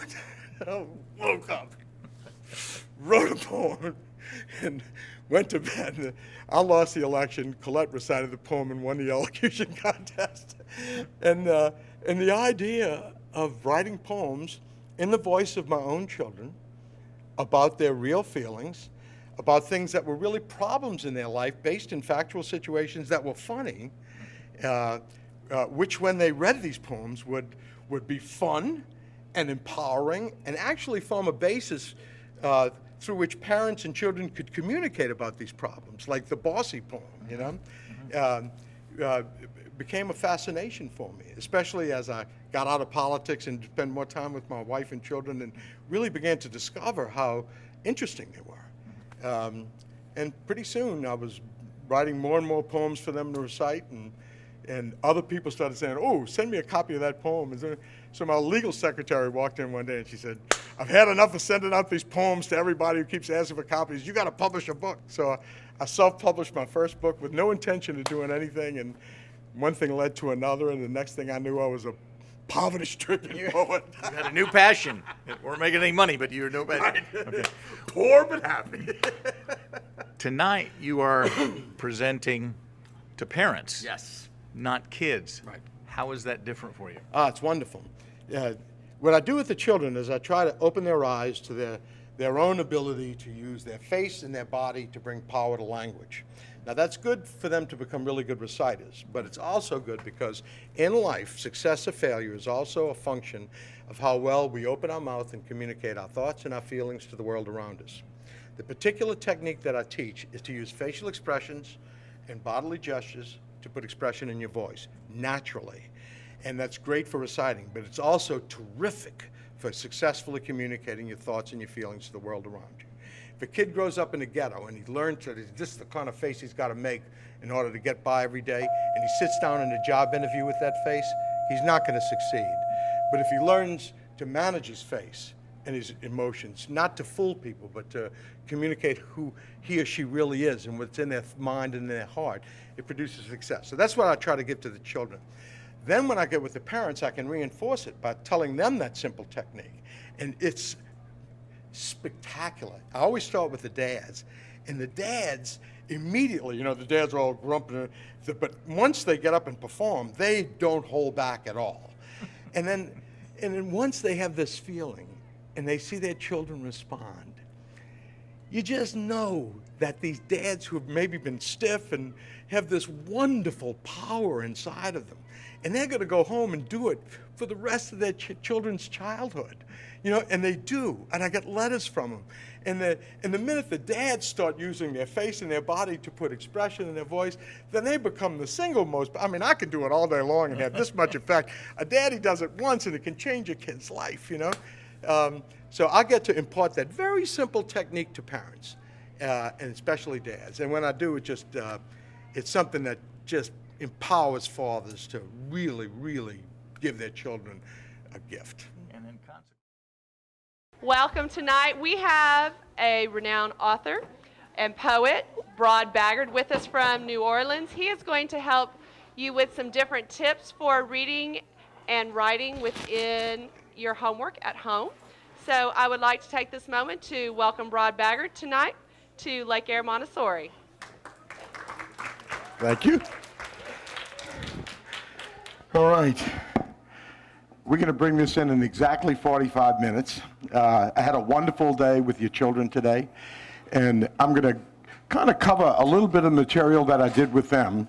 I woke up, wrote a poem, and went to bed. I lost the election. Colette recited the poem and won the elocution contest. And the idea of writing poems in the voice of my own children about their real feelings, about things that were really problems in their life based in factual situations that were funny, which when they read these poems would be fun and empowering and actually form a basis through which parents and children could communicate about these problems, like the Bossy poem, you know, became a fascination for me, especially as I got out of politics and spent more time with my wife and children and really began to discover how interesting they were. And pretty soon I was writing more and more poems for them to recite, and other people started saying, "Oh, send me a copy of that poem." So my legal secretary walked in one day and she said, "I've had enough of sending out these poems to everybody who keeps asking for copies. You got to publish a book." So I self-published my first book with no intention of doing anything, and one thing led to another, and the next thing I knew, I was a poverty-stricken poet. You had a new passion. Weren't making any money, but you're no better. Okay. Poor but happy. Tonight you are presenting to parents, Yes. not kids. Right. How is that different for you? It's wonderful. What I do with the children is I try to open their eyes to their own ability to use their face and their body to bring power to language. Now that's good for them to become really good reciters, but it's also good because in life, success or failure is also a function of how well we open our mouth and communicate our thoughts and our feelings to the world around us. The particular technique that I teach is to use facial expressions and bodily gestures to put expression in your voice, naturally. And that's great for reciting, but it's also terrific for successfully communicating your thoughts and your feelings to the world around you. If a kid grows up in the ghetto and he learns that this is the kind of face he's got to make in order to get by every day, and he sits down in a job interview with that face, he's not going to succeed. But if he learns to manage his face and his emotions, not to fool people, but to communicate who he or she really is and what's in their mind and their heart, it produces success. So that's what I try to give to the children. Then when I get with the parents, I can reinforce it by telling them that simple technique. And it's spectacular. I always start with the dads. And the dads immediately, the dads are all grumpy, but once they get up and perform, they don't hold back at all. And then once they have this feeling and they see their children respond, you just know that these dads who have maybe been stiff and have this wonderful power inside of them, and they're going to go home and do it for the rest of their children's childhood, and they do. And I get letters from them. And the minute the dads start using their face and their body to put expression in their voice, then they become the single most, I can do it all day long and have this much effect. A daddy does it once and it can change a kid's life, So I get to impart that very simple technique to parents, and especially dads. And when I do, it's something that just empowers fathers to really, really give their children a gift. And then Welcome tonight. We have a renowned author and poet, Brod Bagert, with us from New Orleans. He is going to help you with some different tips for reading and writing within your homework at home. So I would like to take this moment to welcome Brod Bagert tonight to Lake Air Montessori. Thank you. All right. We're going to bring this in exactly 45 minutes. I had a wonderful day with your children today, and I'm going to kind of cover a little bit of material that I did with them,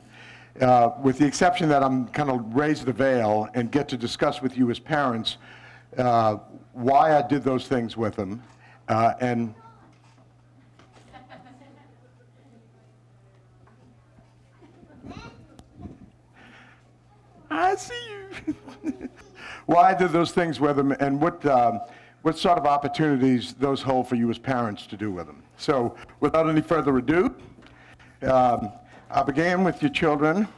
with the exception that I'm kind of raise the veil and get to discuss with you as parents why I did those things with them, and I see you. Why I did those things with them, and what sort of opportunities those hold for you as parents to do with them. So, without any further ado, I began with your children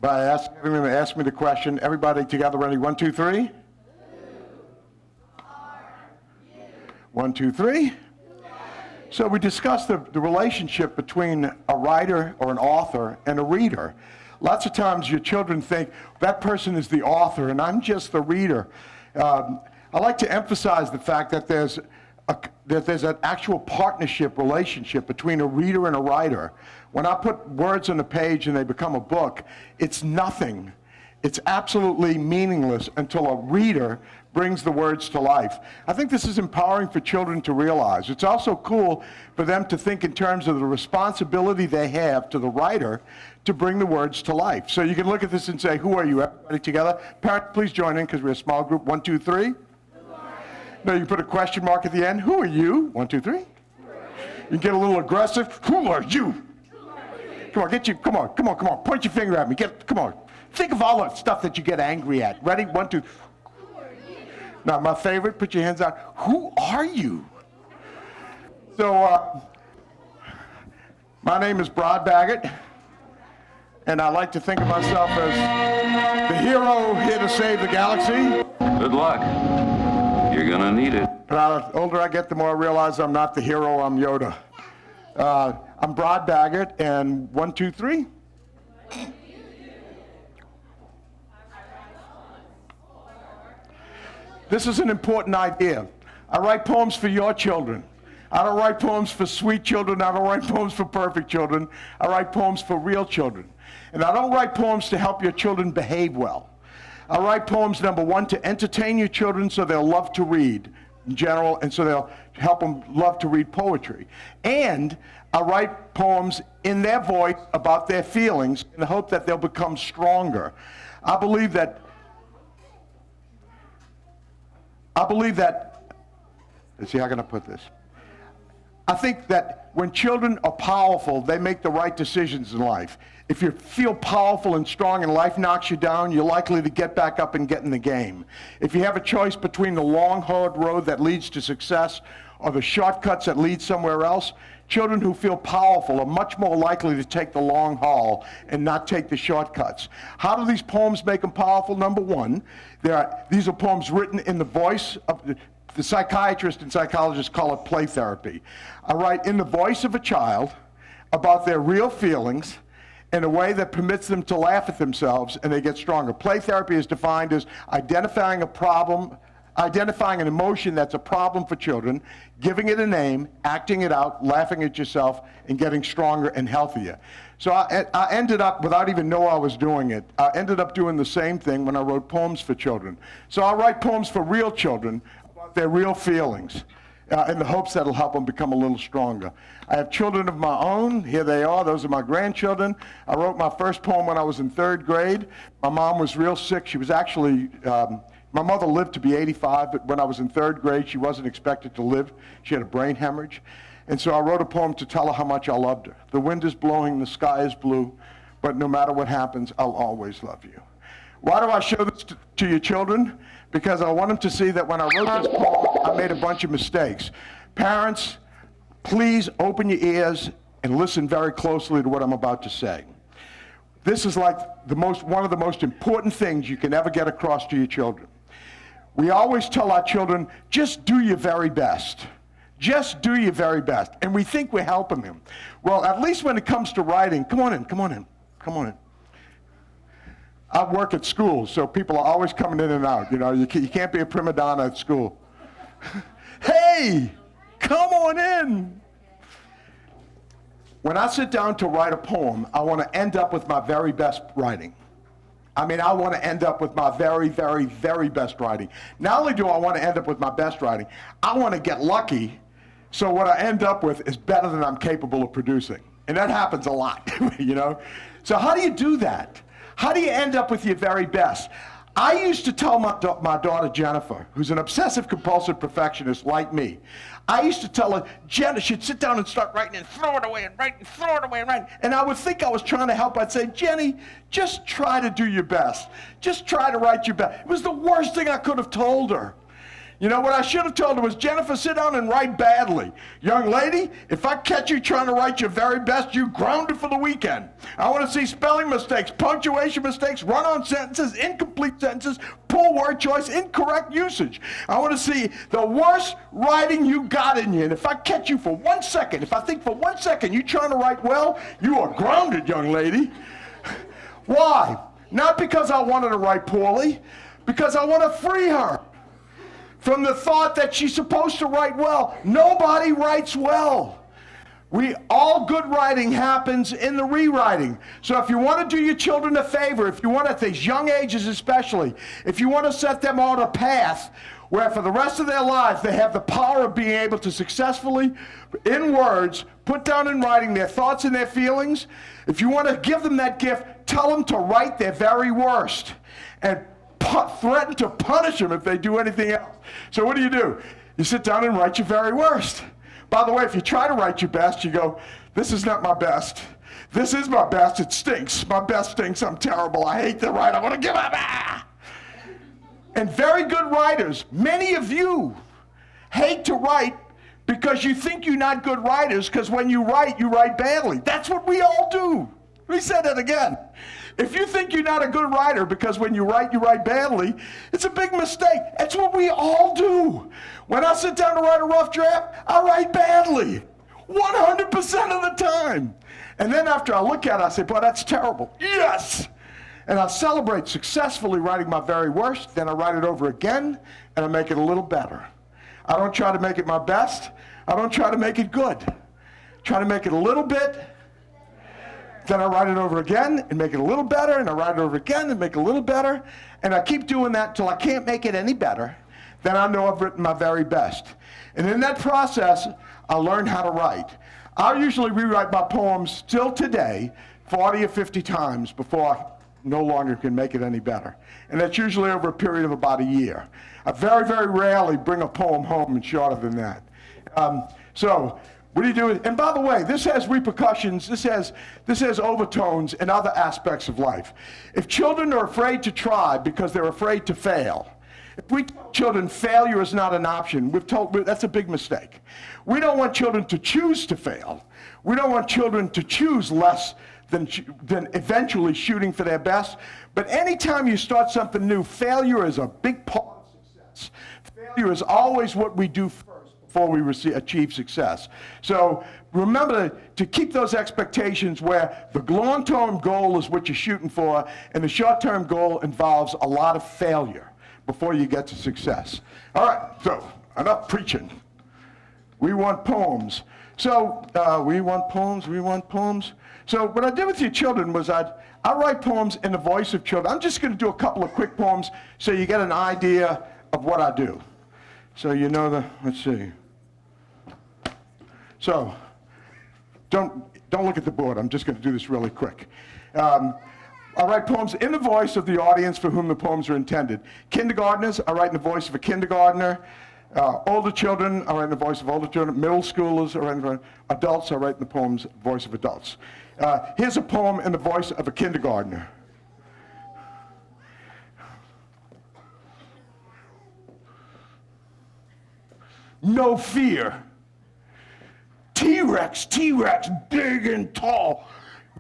by having them ask me the question. Everybody together, ready? 1, 2, 3. Who are you? 1, 2, 3. So we discussed the relationship between a writer or an author and a reader. Lots of times your children think, that person is the author and I'm just the reader. I like to emphasize the fact that there's an actual partnership relationship between a reader and a writer. When I put words on a page and they become a book, it's nothing. It's absolutely meaningless until a reader brings the words to life. I think this is empowering for children to realize. It's also cool for them to think in terms of the responsibility they have to the writer to bring the words to life. So you can look at this and say, who are you? Everybody together? Parents, please join in because we're a small group. 1, 2, 3. No, you put a question mark at the end. Who are you? 1, 2, 3. You get a little aggressive. Who are you? Come on, come on. Point your finger at me. Come on. Think of all the stuff that you get angry at. Ready? 1, 2. Now, my favorite, put your hands out. Who are you? So, my name is Brod Bagert, and I like to think of myself as the hero here to save the galaxy. Good luck. You're gonna need it. The older I get, the more I realize I'm not the hero, I'm Yoda. I'm Brod Bagert, and 1, 2, 3. This is an important idea. I write poems for your children. I don't write poems for sweet children. I don't write poems for perfect children. I write poems for real children. And I don't write poems to help your children behave well. I write poems, number one, to entertain your children so they'll love to read in general, and so they'll help them love to read poetry. And I write poems in their voice about their feelings in the hope that they'll become stronger. I believe that, let's see, how can I put this? I think that when children are powerful, they make the right decisions in life. If you feel powerful and strong and life knocks you down, you're likely to get back up and get in the game. If you have a choice between the long, hard road that leads to success or the shortcuts that lead somewhere else, children who feel powerful are much more likely to take the long haul and not take the shortcuts. How do these poems make them powerful? Number one, these are poems written in the voice of the psychiatrists and psychologists call it play therapy. I write in the voice of a child about their real feelings in a way that permits them to laugh at themselves and they get stronger. Play therapy is defined as identifying a problem, identifying an emotion that's a problem for children, giving it a name, acting it out, laughing at yourself, and getting stronger and healthier. So I ended up, without even knowing I was doing it, I ended up doing the same thing when I wrote poems for children. So I write poems for real children, their real feelings, in the hopes that it'll help them become a little stronger. I have children of my own. Here they are. Those are my grandchildren. I wrote my first poem when I was in 3rd grade. My mom was real sick. She was actually, my mother lived to be 85, but when I was in 3rd grade, she wasn't expected to live. She had a brain hemorrhage. And so I wrote a poem to tell her how much I loved her. The wind is blowing, the sky is blue, but no matter what happens, I'll always love you. Why do I show this to your children? Because I want them to see that when I wrote this poem, I made a bunch of mistakes. Parents, please open your ears and listen very closely to what I'm about to say. This is like one of the most important things you can ever get across to your children. We always tell our children, just do your very best. Just do your very best. And we think we're helping them. Well, at least when it comes to writing, come on in. I work at schools, so people are always coming in and out. You know, you can't be a prima donna at school. Hey, come on in. When I sit down to write a poem, I want to end up with my very best writing. I mean, I want to end up with my very, very, very best writing. Not only do I want to end up with my best writing, I want to get lucky, so what I end up with is better than I'm capable of producing. And that happens a lot, you know? So how do you do that? How do you end up with your very best? I used to tell my daughter Jennifer, who's an obsessive compulsive perfectionist like me, I used to tell her, Jenna, she'd sit down and start writing and throw it away and write and throw it away and write. And I would think I was trying to help. I'd say, Jenny, just try to do your best. Just try to write your best. It was the worst thing I could have told her. You know, what I should have told her was, Jennifer, sit down and write badly. Young lady, if I catch you trying to write your very best, you grounded for the weekend. I want to see spelling mistakes, punctuation mistakes, run-on sentences, incomplete sentences, poor word choice, incorrect usage. I want to see the worst writing you got in you. And if I catch you for 1 second, if I think for 1 second you're trying to write well, you are grounded, young lady. Why? Not because I wanted to write poorly, because I want to free her from the thought that she's supposed to write well. Nobody writes well. All good writing happens in the rewriting. So if you want to do your children a favor, if you want at these young ages especially, if you want to set them on a path where for the rest of their lives they have the power of being able to successfully, in words, put down in writing their thoughts and their feelings, if you want to give them that gift, tell them to write their very worst and threaten to punish them if they do anything else. So what do? You sit down and write your very worst. By the way, if you try to write your best, you go, this is not my best. This is my best. It stinks. My best stinks. I'm terrible. I hate to write. I want to give up. And very good writers, many of you hate to write because you think you're not good writers, because when you write badly. That's what we all do. Let me say that again. If you think you're not a good writer because when you write badly, it's a big mistake. That's what we all do. When I sit down to write a rough draft, I write badly, 100% of the time. And then after I look at it, I say, boy, that's terrible. Yes! And I celebrate successfully writing my very worst, then I write it over again, and I make it a little better. I don't try to make it my best. I don't try to make it good. Try to make it a little bit, then I write it over again and make it a little better, and I write it over again and make it a little better, and I keep doing that till I can't make it any better. Then I know I've written my very best. And in that process, I learn how to write. I usually rewrite my poems still today 40 or 50 times before I no longer can make it any better. And that's usually over a period of about a year. I very, very rarely bring a poem home and shorter than that. So what do you do? And by the way, this has repercussions. This has overtones in other aspects of life. If children are afraid to try because they're afraid to fail, if we tell children failure is not an option, that's a big mistake. We don't want children to choose to fail. We don't want children to choose less than eventually shooting for their best. But anytime you start something new, failure is a big part of success. Failure is always what we do first before we achieve success. So remember to keep those expectations where the long-term goal is what you're shooting for, and the short-term goal involves a lot of failure before you get to success. All right, so enough preaching. We want poems. So we want poems. So what I did with your children was I write poems in the voice of children. I'm just going to do a couple of quick poems so you get an idea of what I do. So you know let's see. So don't look at the board. I'm just going to do this really quick. I write poems in the voice of the audience for whom the poems are intended. Kindergartners, I write in the voice of a kindergartner. Older children, I write in the voice of older children. Middle schoolers, I write in the adults, I write in the voice of adults. Here's a poem in the voice of a kindergartner. No fear. T-Rex, big and tall.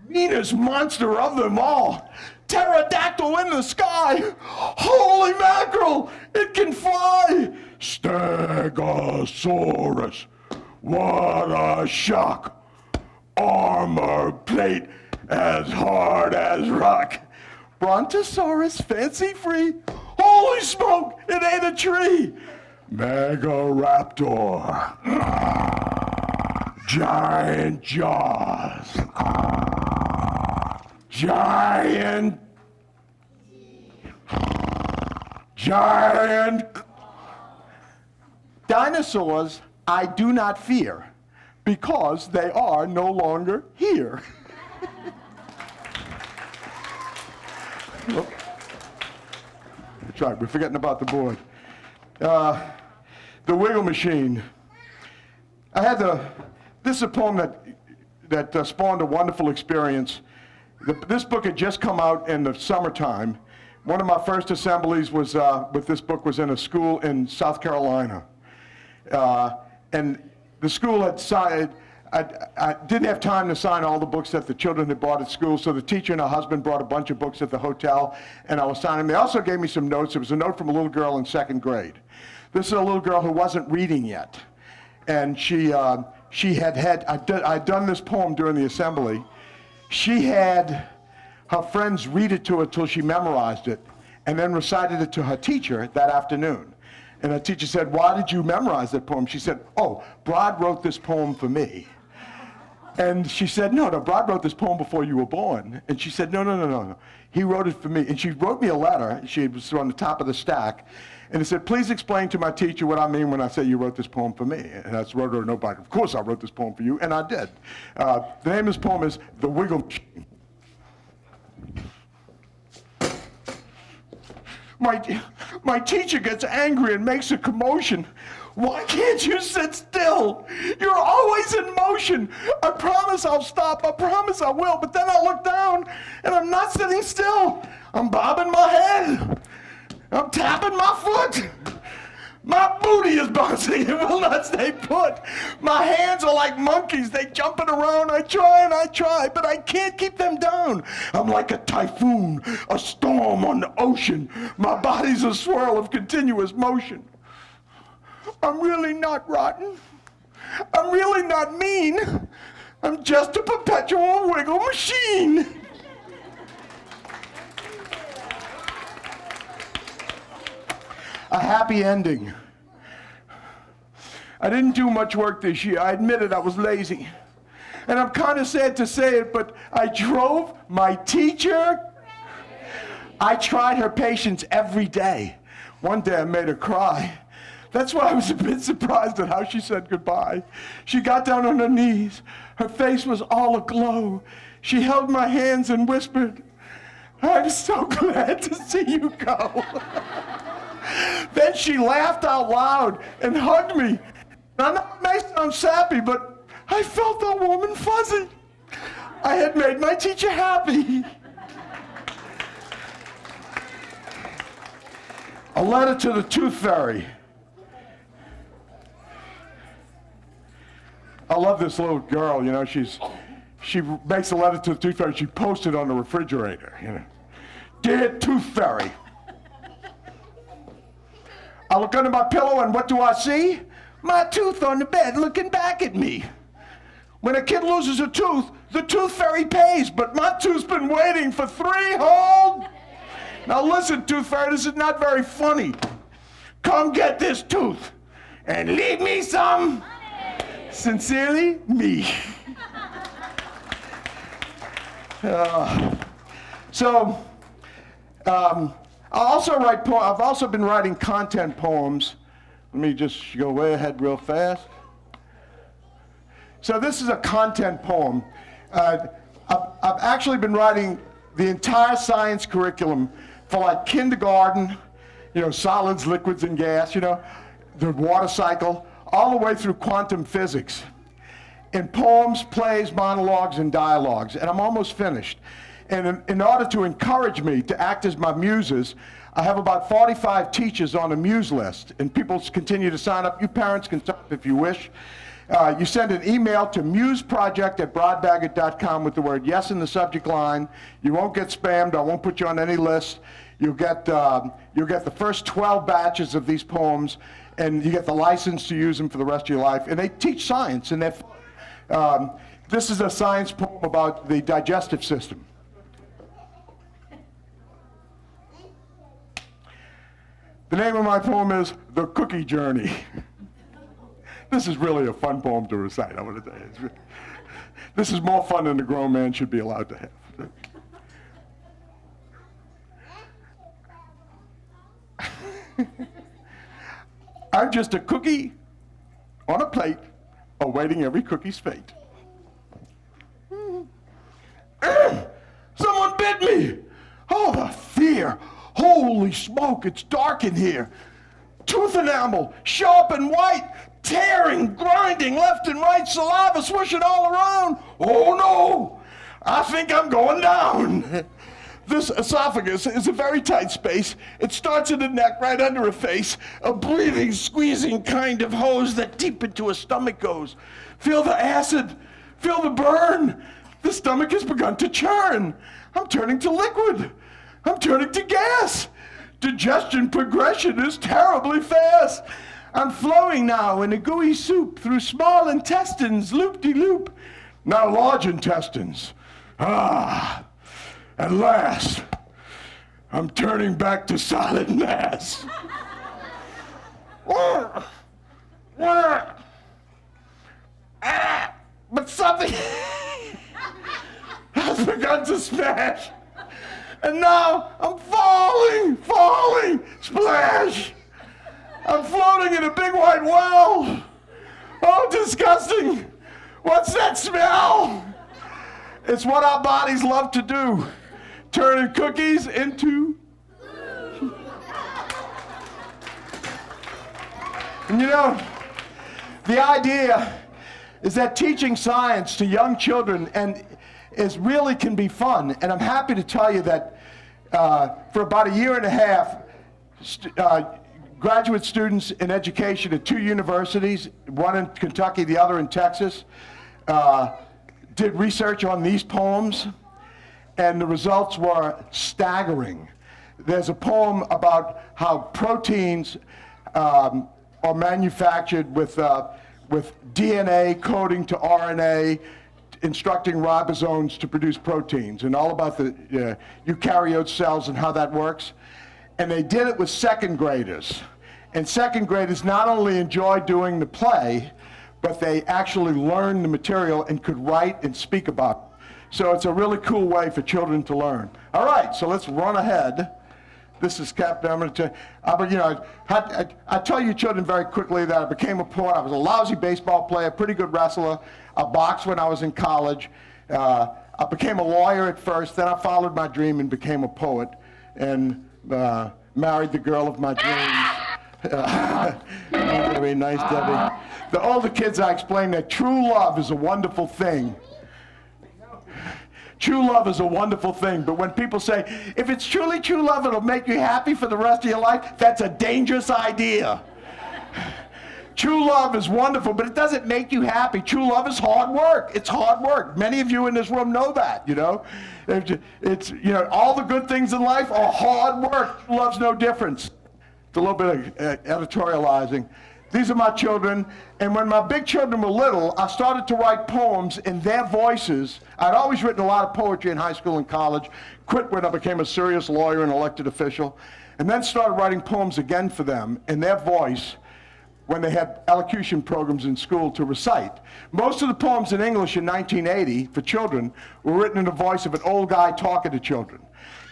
Meanest monster of them all. Pterodactyl in the sky. Holy mackerel, it can fly. Stegosaurus, what a shock. Armor plate as hard as rock. Brontosaurus, fancy free. Holy smoke, it ain't a tree. Megaraptor, giant jaws. Giant. Dinosaurs I do not fear because they are no longer here. Oh. That's right, we're forgetting about the board. The Wiggle Machine. This is a poem that spawned a wonderful experience. This book had just come out in the summertime. One of my first assemblies was with this book was in a school in South Carolina. And the school had signed, I didn't have time to sign all the books that the children had bought at school, so the teacher and her husband brought a bunch of books at the hotel, and I was signing them. They also gave me some notes. It was a note from a little girl in second grade. This is a little girl who wasn't reading yet. And I'd done this poem during the assembly. She had her friends read it to her till she memorized it, and then recited it to her teacher that afternoon. And her teacher said, "Why did you memorize that poem?" She said, "Oh, Brod wrote this poem for me." And she said, no, Brod wrote this poem before you were born. And she said, no. He wrote it for me. And she wrote me a letter. She was on the top of the stack. And it said, "Please explain to my teacher what I mean when I say you wrote this poem for me." And I wrote her a note back. Of course I wrote this poem for you, and I did. The name of this poem is The Wiggle Machine. My teacher gets angry and makes a commotion. "Why can't you sit still? You're always in motion. I promise I'll stop. I promise I will." But then I look down and I'm not sitting still. I'm bobbing my head. I'm tapping my foot. My booty is bouncing. It will not stay put. My hands are like monkeys. They jumping around. I try, but I can't keep them down. I'm like a typhoon, a storm on the ocean. My body's a swirl of continuous motion. I'm really not rotten. I'm really not mean. I'm just a perpetual wiggle machine. a happy ending. I didn't do much work this year. I admitted I was lazy. And I'm kind of sad to say it, but I drove my teacher. I tried her patience every day. One day I made her cry. That's why I was a bit surprised at how she said goodbye. She got down on her knees. Her face was all aglow. She held my hands and whispered, "I'm so glad to see you go." Then she laughed out loud and hugged me. Now, that may sound sappy, but I felt all warm and fuzzy. I had made my teacher happy. A letter to the Tooth Fairy. I love this little girl, you know, she makes a letter to the Tooth Fairy, she posts it on the refrigerator, you know. "Dear Tooth Fairy, I look under my pillow and what do I see? My tooth on the bed looking back at me. When a kid loses a tooth, the Tooth Fairy pays, but my tooth's been waiting for 3 whole..." Now listen, Tooth Fairy, this is not very funny. Come get this tooth and leave me some. Sincerely, me. I've also been writing content poems. Let me just go way ahead real fast. So this is a content poem. I've actually been writing the entire science curriculum for like kindergarten, you know, solids, liquids, and gas, you know, the water cycle, all the way through quantum physics, in poems, plays, monologues, and dialogues, and I'm almost finished. And in order to encourage me to act as my muses, I have about 45 teachers on a muse list, and people continue to sign up. You parents can sign up if you wish. You send an email to museproject@brodbagert.com with the word yes in the subject line. You won't get spammed. I won't put you on any list. You'll get the first 12 batches of these poems, and you get the license to use them for the rest of your life. And they teach science, and this is a science poem about the digestive system. The name of my poem is The Cookie Journey. This is really a fun poem to recite, I want to tell you. This is more fun than a grown man should be allowed to have. I'm just a cookie on a plate, awaiting every cookie's fate. Someone bit me! Oh, the fear! Holy smoke, it's dark in here. Tooth enamel, sharp and white, tearing, grinding left and right, saliva swishing all around. Oh no, I think I'm going down. This esophagus is a very tight space. It starts in the neck, right under her face, a breathing, squeezing kind of hose that deep into her stomach goes. Feel the acid, feel the burn. The stomach has begun to churn. I'm turning to liquid. I'm turning to gas. Digestion progression is terribly fast. I'm flowing now in a gooey soup through small intestines, loop-de-loop. Now large intestines. Ah, at last, I'm turning back to solid mass. But something has begun to smash. And now I'm falling, splash. I'm floating in a big white well. Oh, disgusting. What's that smell? It's what our bodies love to do, turning cookies into... And you know, the idea is that teaching science to young children really can be fun. And I'm happy to tell you that for about a year and a half, graduate students in education at 2 universities, one in Kentucky, the other in Texas, did research on these poems, and the results were staggering. There's a poem about how proteins are manufactured with DNA coding to RNA, instructing ribosomes to produce proteins, and all about the eukaryote cells and how that works. And they did it with 2nd graders. And second graders not only enjoy doing the play, but they actually learn the material and could write and speak about it. So it's a really cool way for children to learn. All right, so let's run ahead. This is Captain. I'm going to tell you, I tell you children very quickly that I became a poet. I was a lousy baseball player, pretty good wrestler. I boxed when I was in college. I became a lawyer at first. Then I followed my dream and became a poet and married the girl of my dreams. Very nice, Debbie. The older kids, I explain that true love is a wonderful thing. True love is a wonderful thing, but when people say, if it's truly true love, it'll make you happy for the rest of your life, that's a dangerous idea. True love is wonderful, but it doesn't make you happy. True love is hard work. It's hard work. Many of you in this room know that, you know. It's all the good things in life are hard work. True love's no difference. It's a little bit of editorializing. These are my children, and when my big children were little, I started to write poems in their voices. I'd always written a lot of poetry in high school and college, quit when I became a serious lawyer and elected official, and then started writing poems again for them in their voice when they had elocution programs in school to recite. Most of the poems in English in 1980 for children were written in the voice of an old guy talking to children.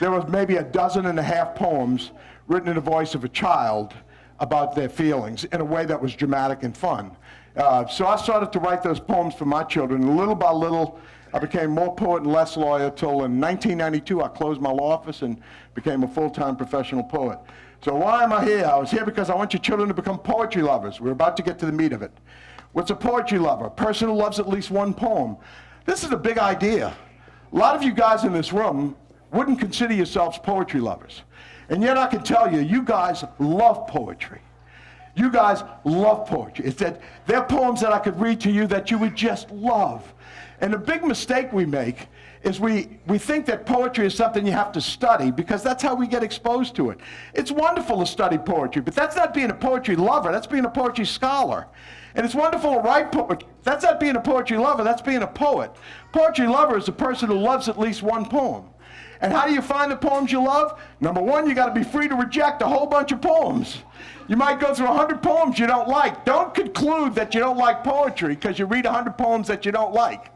There was maybe 12.5 poems written in the voice of a child about their feelings in a way that was dramatic and fun. So I started to write those poems for my children, and little by little, I became more poet and less lawyer till in 1992 I closed my law office and became a full-time professional poet. So why am I here? I was here because I want your children to become poetry lovers. We're about to get to the meat of it. What's a poetry lover? A person who loves at least one poem. This is a big idea. A lot of you guys in this room wouldn't consider yourselves poetry lovers. And yet I can tell you, you guys love poetry. You guys love poetry. It's that they're poems that I could read to you that you would just love. And the big mistake we make is we think that poetry is something you have to study because that's how we get exposed to it. It's wonderful to study poetry, but that's not being a poetry lover, that's being a poetry scholar. And it's wonderful to write poetry. That's not being a poetry lover, that's being a poet. Poetry lover is a person who loves at least one poem. And how do you find the poems you love? Number one, you got to be free to reject a whole bunch of poems. You might go through 100 poems you don't like. Don't conclude that you don't like poetry because you read 100 poems that you don't like.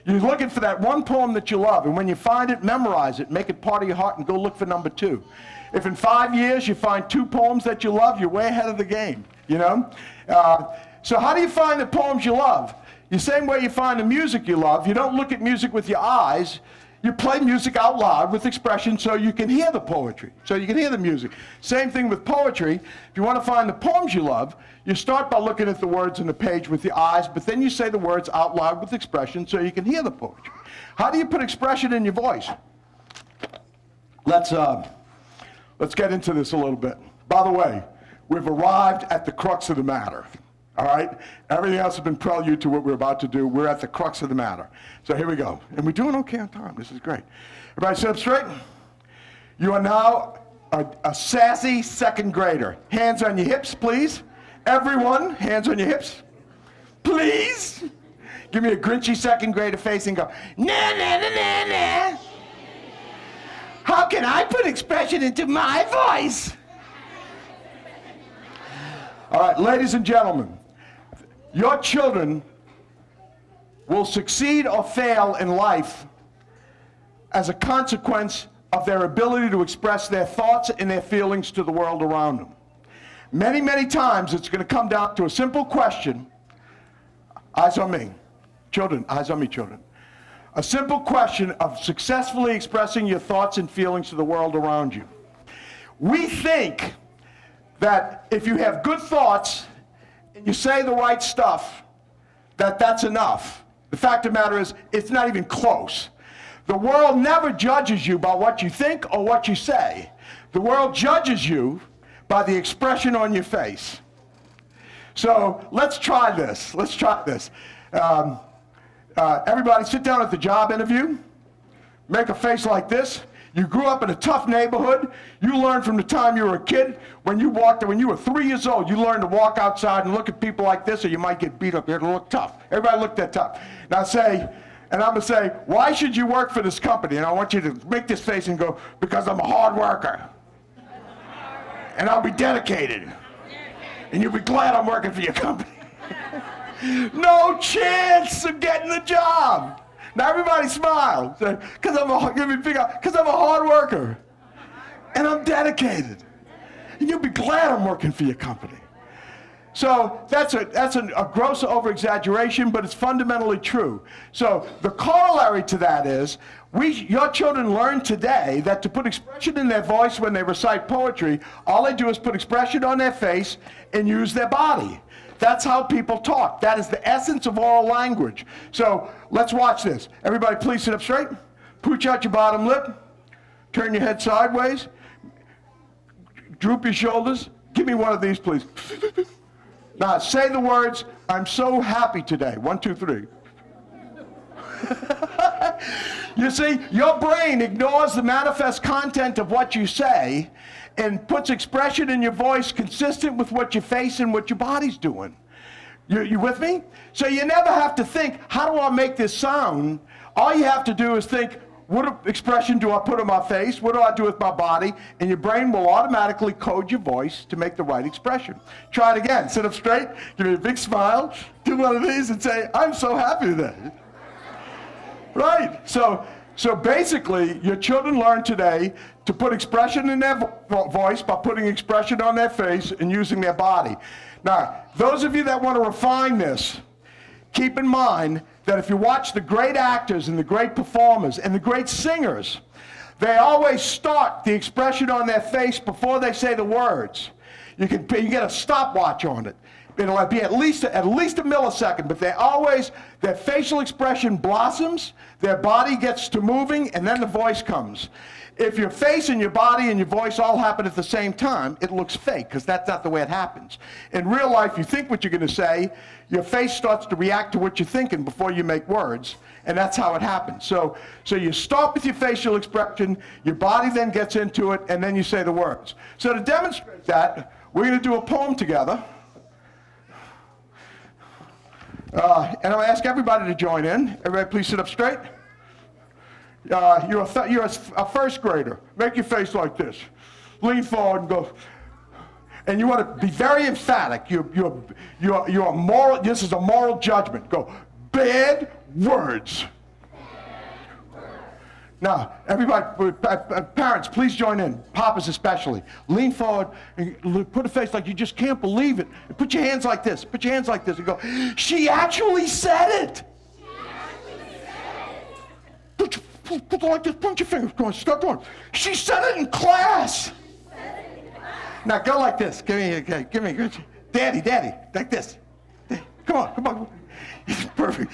You're looking for that one poem that you love, and when you find it, memorize it, make it part of your heart, and go look for number 2. If in 5 years you find 2 poems that you love, you're way ahead of the game, you know? So how do you find the poems you love? The same way you find the music you love. You don't look at music with your eyes. You play music out loud with expression so you can hear the poetry, so you can hear the music. Same thing with poetry. If you want to find the poems you love, you start by looking at the words on the page with your eyes, but then you say the words out loud with expression so you can hear the poetry. How do you put expression in your voice? Let's get into this a little bit. By the way, we've arrived at the crux of the matter. All right? Everything else has been prelude to what we're about to do. We're at the crux of the matter. So here we go. And we're doing okay on time. This is great. Everybody sit up straight. You are now a sassy second grader. Hands on your hips, please. Everyone, hands on your hips. Please. Give me a grinchy second grader face and go, na na na na na. How can I put expression into my voice? All right, ladies and gentlemen, your children will succeed or fail in life as a consequence of their ability to express their thoughts and their feelings to the world around them. Many, many times it's going to come down to a simple question. Eyes on me. Children, eyes on me, children. A simple question of successfully expressing your thoughts and feelings to the world around you. We think that if you have good thoughts and you say the right stuff, that's enough. The fact of the matter is, it's not even close. The world never judges you by what you think or what you say. The world judges you by the expression on your face. So let's try this. Let's try this. Everybody sit down at the job interview. Make a face like this. You grew up in a tough neighborhood. You learned from the time you were a kid. When you were 3 years old, you learned to walk outside and look at people like this or you might get beat up. You had to look tough. Everybody look that tough. Now and I'm going to say, why should you work for this company? And I want you to make this face and go, because I'm a hard worker. And I'll be dedicated. And you'll be glad I'm working for your company. No chance of getting the job. Now everybody smile, because I'm a hard worker. And I'm dedicated. And you'll be glad I'm working for your company. So that's a gross over-exaggeration, but it's fundamentally true. So the corollary to that is, your children learn today that to put expression in their voice when they recite poetry, all they do is put expression on their face and use their body. That's how people talk. That is the essence of oral language. So let's watch this. Everybody please sit up straight. Pooch out your bottom lip. Turn your head sideways. Droop your shoulders. Give me one of these, please. Now, say the words, I'm so happy today. 1, 2, 3. You see, your brain ignores the manifest content of what you say and puts expression in your voice consistent with what your face and what your body's doing. You with me? So you never have to think, how do I make this sound? All you have to do is think, what expression do I put on my face? What do I do with my body? And your brain will automatically code your voice to make the right expression. Try it again. Sit up straight, give me a big smile, do one of these and say, I'm so happy today. Right? So basically, your children learn today to put expression in their voice by putting expression on their face and using their body. Now, those of you that want to refine this, keep in mind that if you watch the great actors and the great performers and the great singers, they always start the expression on their face before they say the words. You get a stopwatch on it. It'll be at least a millisecond, but their facial expression blossoms, their body gets to moving, and then the voice comes. If your face and your body and your voice all happen at the same time, it looks fake, because that's not the way it happens. In real life, you think what you're going to say, your face starts to react to what you're thinking before you make words, and that's how it happens. So you start with your facial expression, your body then gets into it, and then you say the words. So to demonstrate that, we're going to do a poem together. And I'm going to ask everybody to join in. Everybody please sit up straight. You're a first grader. Make your face like this. Lean forward and go. And you want to be very emphatic. You're a moral. This is a moral judgment. Go. Bad words. Now, everybody, parents, please join in. Papas especially. Lean forward and put a face like you just can't believe it. And put your hands like this. Put your hands like this and go, she actually said it. Put it like this. Point your fingers. Go on, start going. She said it in class. Now go like this. Give me, daddy, like this. Come on. It's perfect.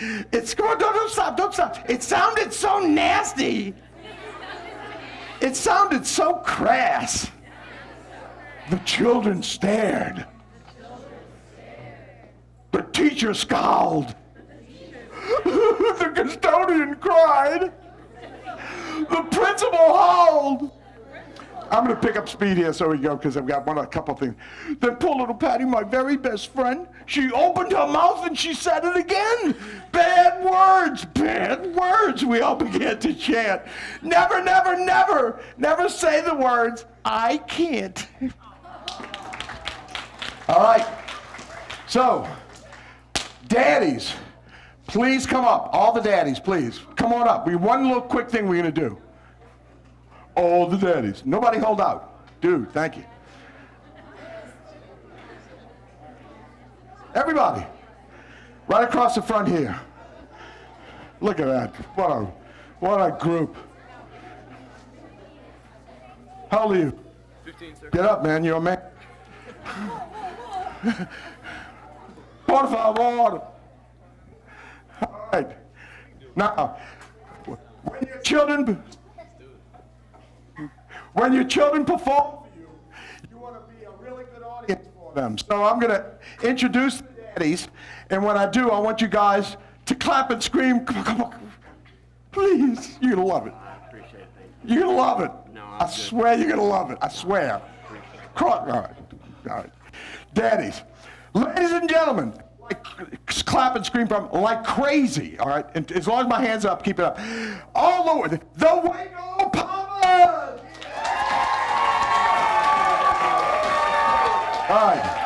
Come on, don't stop. It sounded so nasty. It sounded so crass. The children stared. The teacher scowled. The custodian cried. The principal howled. I'm going to pick up speed here so we go, because I've got a couple things. Then poor little Patty, my very best friend, she opened her mouth and she said it again. Bad words, we all began to chant. Never, never, never, never say the words, I can't. All right, so, daddies, please come up. All the daddies, please, come on up. One little quick thing we're going to do. All the daddies. Nobody hold out. Dude, thank you. Everybody. Right across the front here. Look at that. What a group. How old are you? 15, sir. Get up, man. You're a man. Por favor. All right. Now, when your children perform for you, you want to be a really good audience for them. So I'm going to introduce the daddies, and when I do, I want you guys to clap and scream. Come on. Please. You're going to love it. I appreciate it. Thank You're going to love it. No, I swear you're going to love it. I swear. All right. Daddies. Ladies and gentlemen, clap and scream from like crazy, all right? And as long as my hand's up, keep it up. All over the Waco Papas! All right.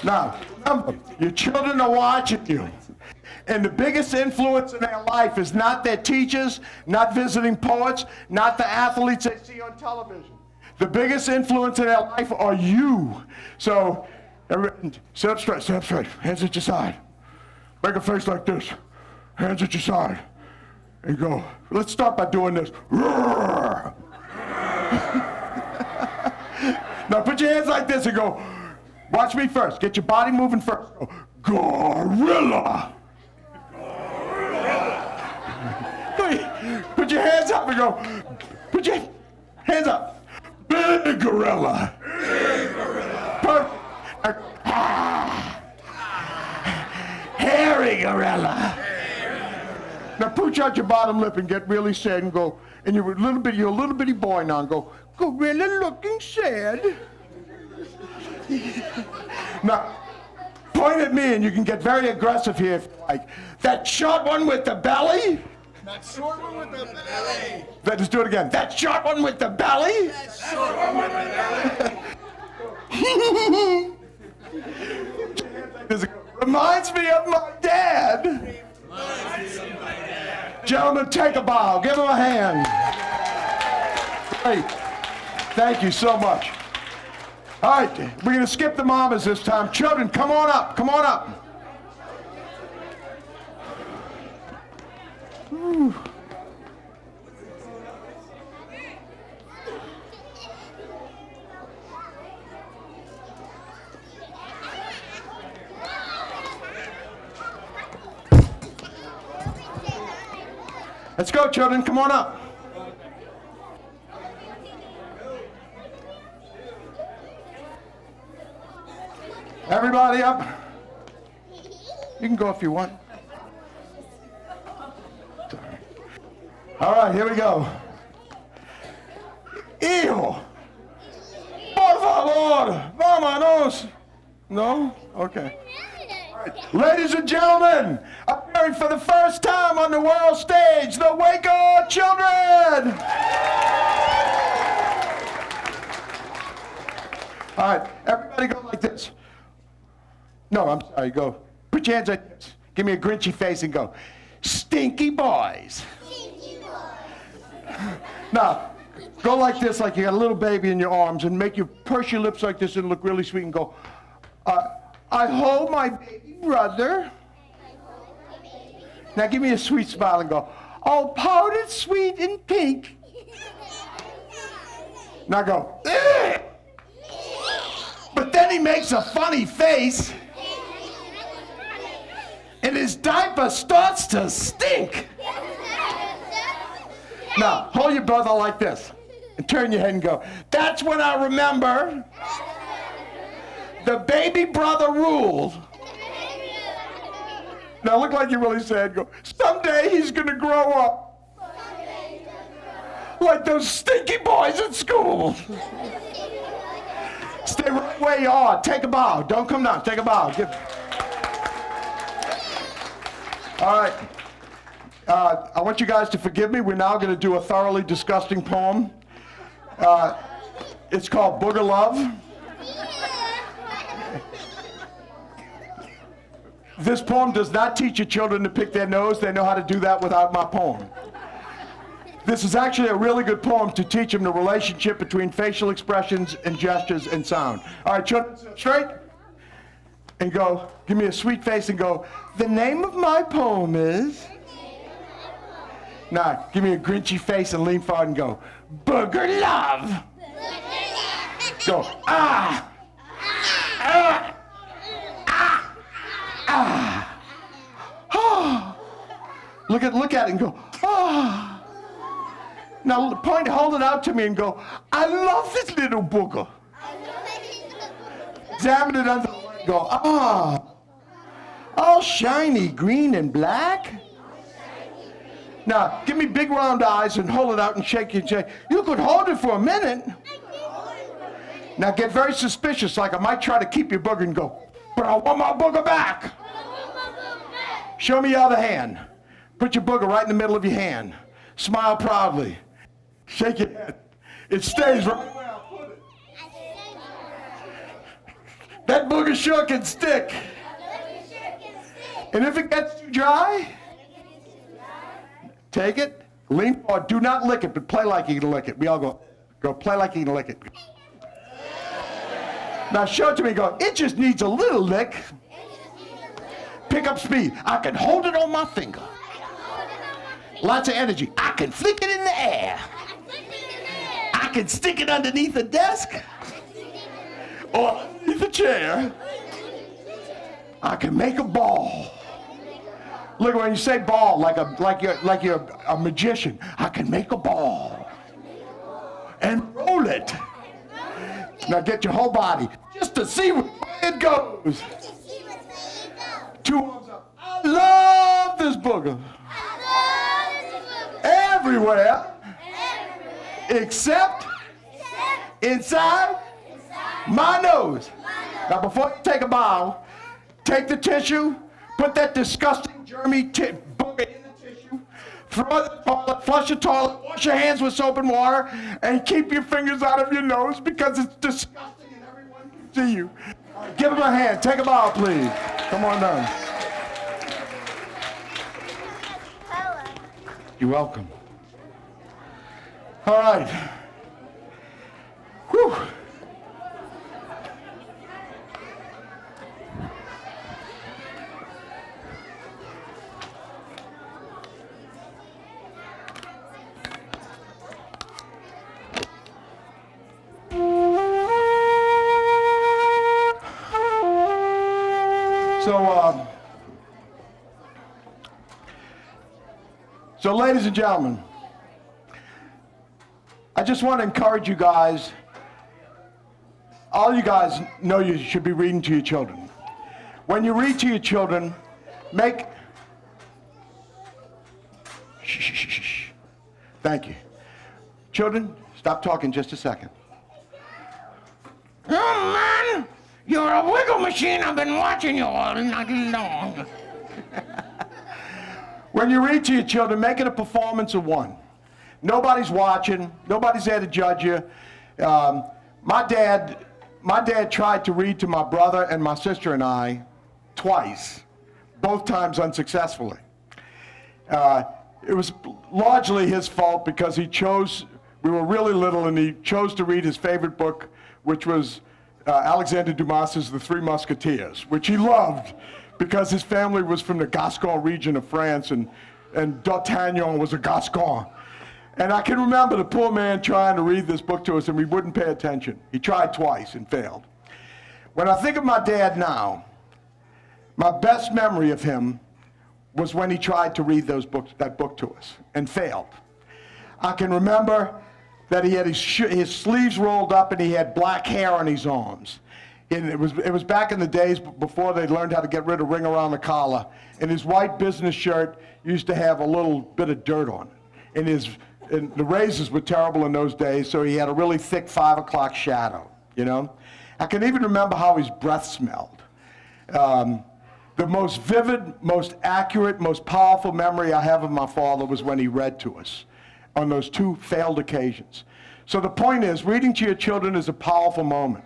Now, remember, your children are watching you. And the biggest influence in their life is not their teachers, not visiting poets, not the athletes they see on television. The biggest influence in their life are you. So, sit up straight, hands at your side. Make a face like this, hands at your side. And go, let's start by doing this. Roar. Now put your hands like this and go, watch me first. Get your body moving first. Go, gorilla. Put your hands up and go, put your hands up. Big gorilla. Perfect. Hairy gorilla. Now pooch out your bottom lip and get really sad and go, and you're a little bitty boy now and go, gorilla looking sad. Now, point at me and you can get very aggressive here if you like. That short one with the belly. That short one with the belly. Let's do it again. That short one with the belly. That short one with the belly. Reminds me of my dad. Gentlemen, take a bow. Give him a hand. Great. Thank you so much. All right, we're going to skip the mamas this time. Children, come on up. Come on up. Ooh. Let's go, children. Come on up. Everybody up. You can go if you want. All right, here we go. Hijo, por favor, vámonos. No? Okay. Ladies and gentlemen, appearing for the first time on the world stage, the Waco children! All right, everybody go like this. No, I'm sorry, go. Put your hands like this. Give me a grinchy face and go, stinky boys. Stinky boys. Now, go like this, like you got a little baby in your arms, and make you purse your lips like this and look really sweet and go, I hold my baby brother. Now give me a sweet smile and go, all powdered sweet and pink. Now go, ugh! But then he makes a funny face and his diaper starts to stink. Now hold your brother like this and turn your head and go, that's when I remember the baby brother rule. Now look like you're really sad. Go, someday he's going to grow up like those stinky boys at school. Stay right where you are. Take a bow. Don't come down. Take a bow. All right. I want you guys to forgive me. We're now going to do a thoroughly disgusting poem. It's called Booger Love. This poem does not teach your children to pick their nose. They know how to do that without my poem. This is actually a really good poem to teach them the relationship between facial expressions and gestures and sound. All right, children, sit straight and go, give me a sweet face and go, the name of my poem is... Now, give me a grinchy face and lean forward and go, Booger Love. Go, ah, ah, ah, ah. Oh. Look at it and go, ah. Now hold it out to me and go, I love this little booger. Examine it under the light, go, ah. All shiny, green and black. Now, give me big round eyes and hold it out and shake it and say, you could hold it for a minute. Now get very suspicious, like I might try to keep your booger and go, but I want my booger back. Show me your other hand. Put your booger right in the middle of your hand. Smile proudly. Shake your head. It stays right where I put it. That booger sure can stick. And if it gets too dry, take it, lean forward. Do not lick it, but play like you can lick it. We all go play like you can lick it. Now show it to me, go, it just needs a little lick. Pick up speed. I can hold it on my finger. Lots of energy. I can flick it in the air. I can stick it underneath a desk or underneath a chair. I can make a ball. Look, when you say ball, like you're a magician, I can make a ball and roll it. Now get your whole body just to see where it goes. 2 arms up. I love this booger. Everywhere except inside my nose. Now before you take a bow, take the tissue, put that disgusting germy booger in the tissue, throw it in the toilet, flush the toilet, wash your hands with soap and water, and keep your fingers out of your nose because it's disgusting and everyone can see you. Give him a hand. Take a bow, please. Come on down. You're welcome. All right. Whew. So ladies and gentlemen, I just want to encourage you guys, all you guys know you should be reading to your children. When you read to your children, make, shh. Thank you. Children, stop talking just a second. Oh man, you're a wiggle machine. I've been watching you all night long. When you read to your children, make it a performance of one. Nobody's watching. Nobody's there to judge you. My dad tried to read to my brother and my sister and I twice, both times unsuccessfully. It was largely his fault because we were really little, and he chose to read his favorite book, which was Alexander Dumas's The Three Musketeers, which he loved because his family was from the Gascon region of France, and D'Artagnan was a Gascon. And I can remember the poor man trying to read this book to us, and we wouldn't pay attention. He tried twice and failed. When I think of my dad now, my best memory of him was when he tried to read that book to us and failed. I can remember that he had his sleeves rolled up and he had black hair on his arms. And it was back in the days before they learned how to get rid of ring around the collar. And his white business shirt used to have a little bit of dirt on it. And the razors were terrible in those days, so he had a really thick 5 o'clock shadow, you know? I can even remember how his breath smelled. The most vivid, most accurate, most powerful memory I have of my father was when he read to us on those 2 failed occasions. So the point is, reading to your children is a powerful moment.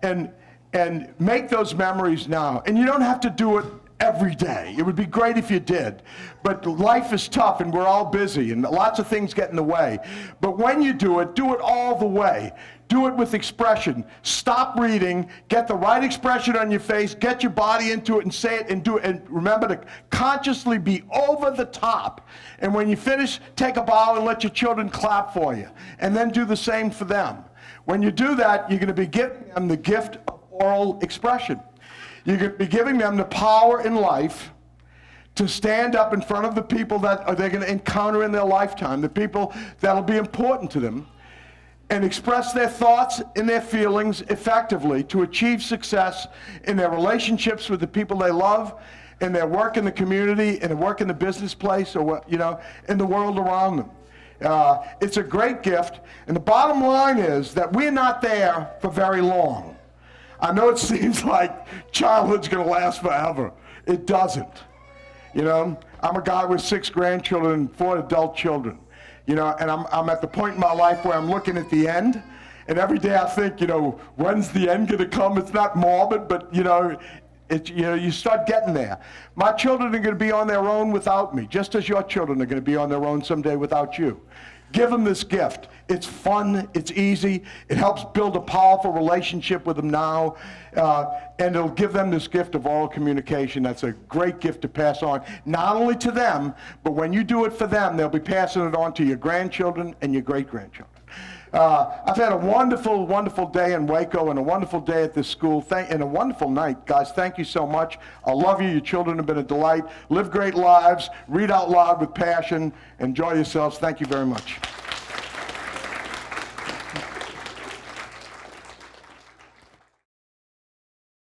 And make those memories now. And you don't have to do it every day. It would be great if you did. But life is tough and we're all busy and lots of things get in the way. But when you do it all the way. Do it with expression. Stop reading, get the right expression on your face, get your body into it and say it and do it. And remember to consciously be over the top. And when you finish, take a bow and let your children clap for you. And then do the same for them. When you do that, you're going to be giving them the gift of oral expression. You're going to be giving them the power in life to stand up in front of the people that they're going to encounter in their lifetime, the people that will be important to them, and express their thoughts and their feelings effectively to achieve success in their relationships with the people they love, in their work in the community, in their work in the business place, or in the world around them. It's a great gift, and the bottom line is that we're not there for very long. I know it seems like childhood's going to last forever. It doesn't. I'm a guy with 6 grandchildren and 4 adult children. And I'm at the point in my life where I'm looking at the end, And every day I think, when's the end going to come? It's not morbid, but, you start getting there. My children are going to be on their own without me, just as your children are going to be on their own someday without you. Give them this gift. It's fun, it's easy, it helps build a powerful relationship with them now, and it'll give them this gift of oral communication. That's a great gift to pass on, not only to them, but when you do it for them, they'll be passing it on to your grandchildren and your great-grandchildren. I've had a wonderful, wonderful day in Waco and a wonderful day at this school, and a wonderful night. Guys, thank you so much. I love you. Your children have been a delight. Live great lives. Read out loud with passion. Enjoy yourselves. Thank you very much.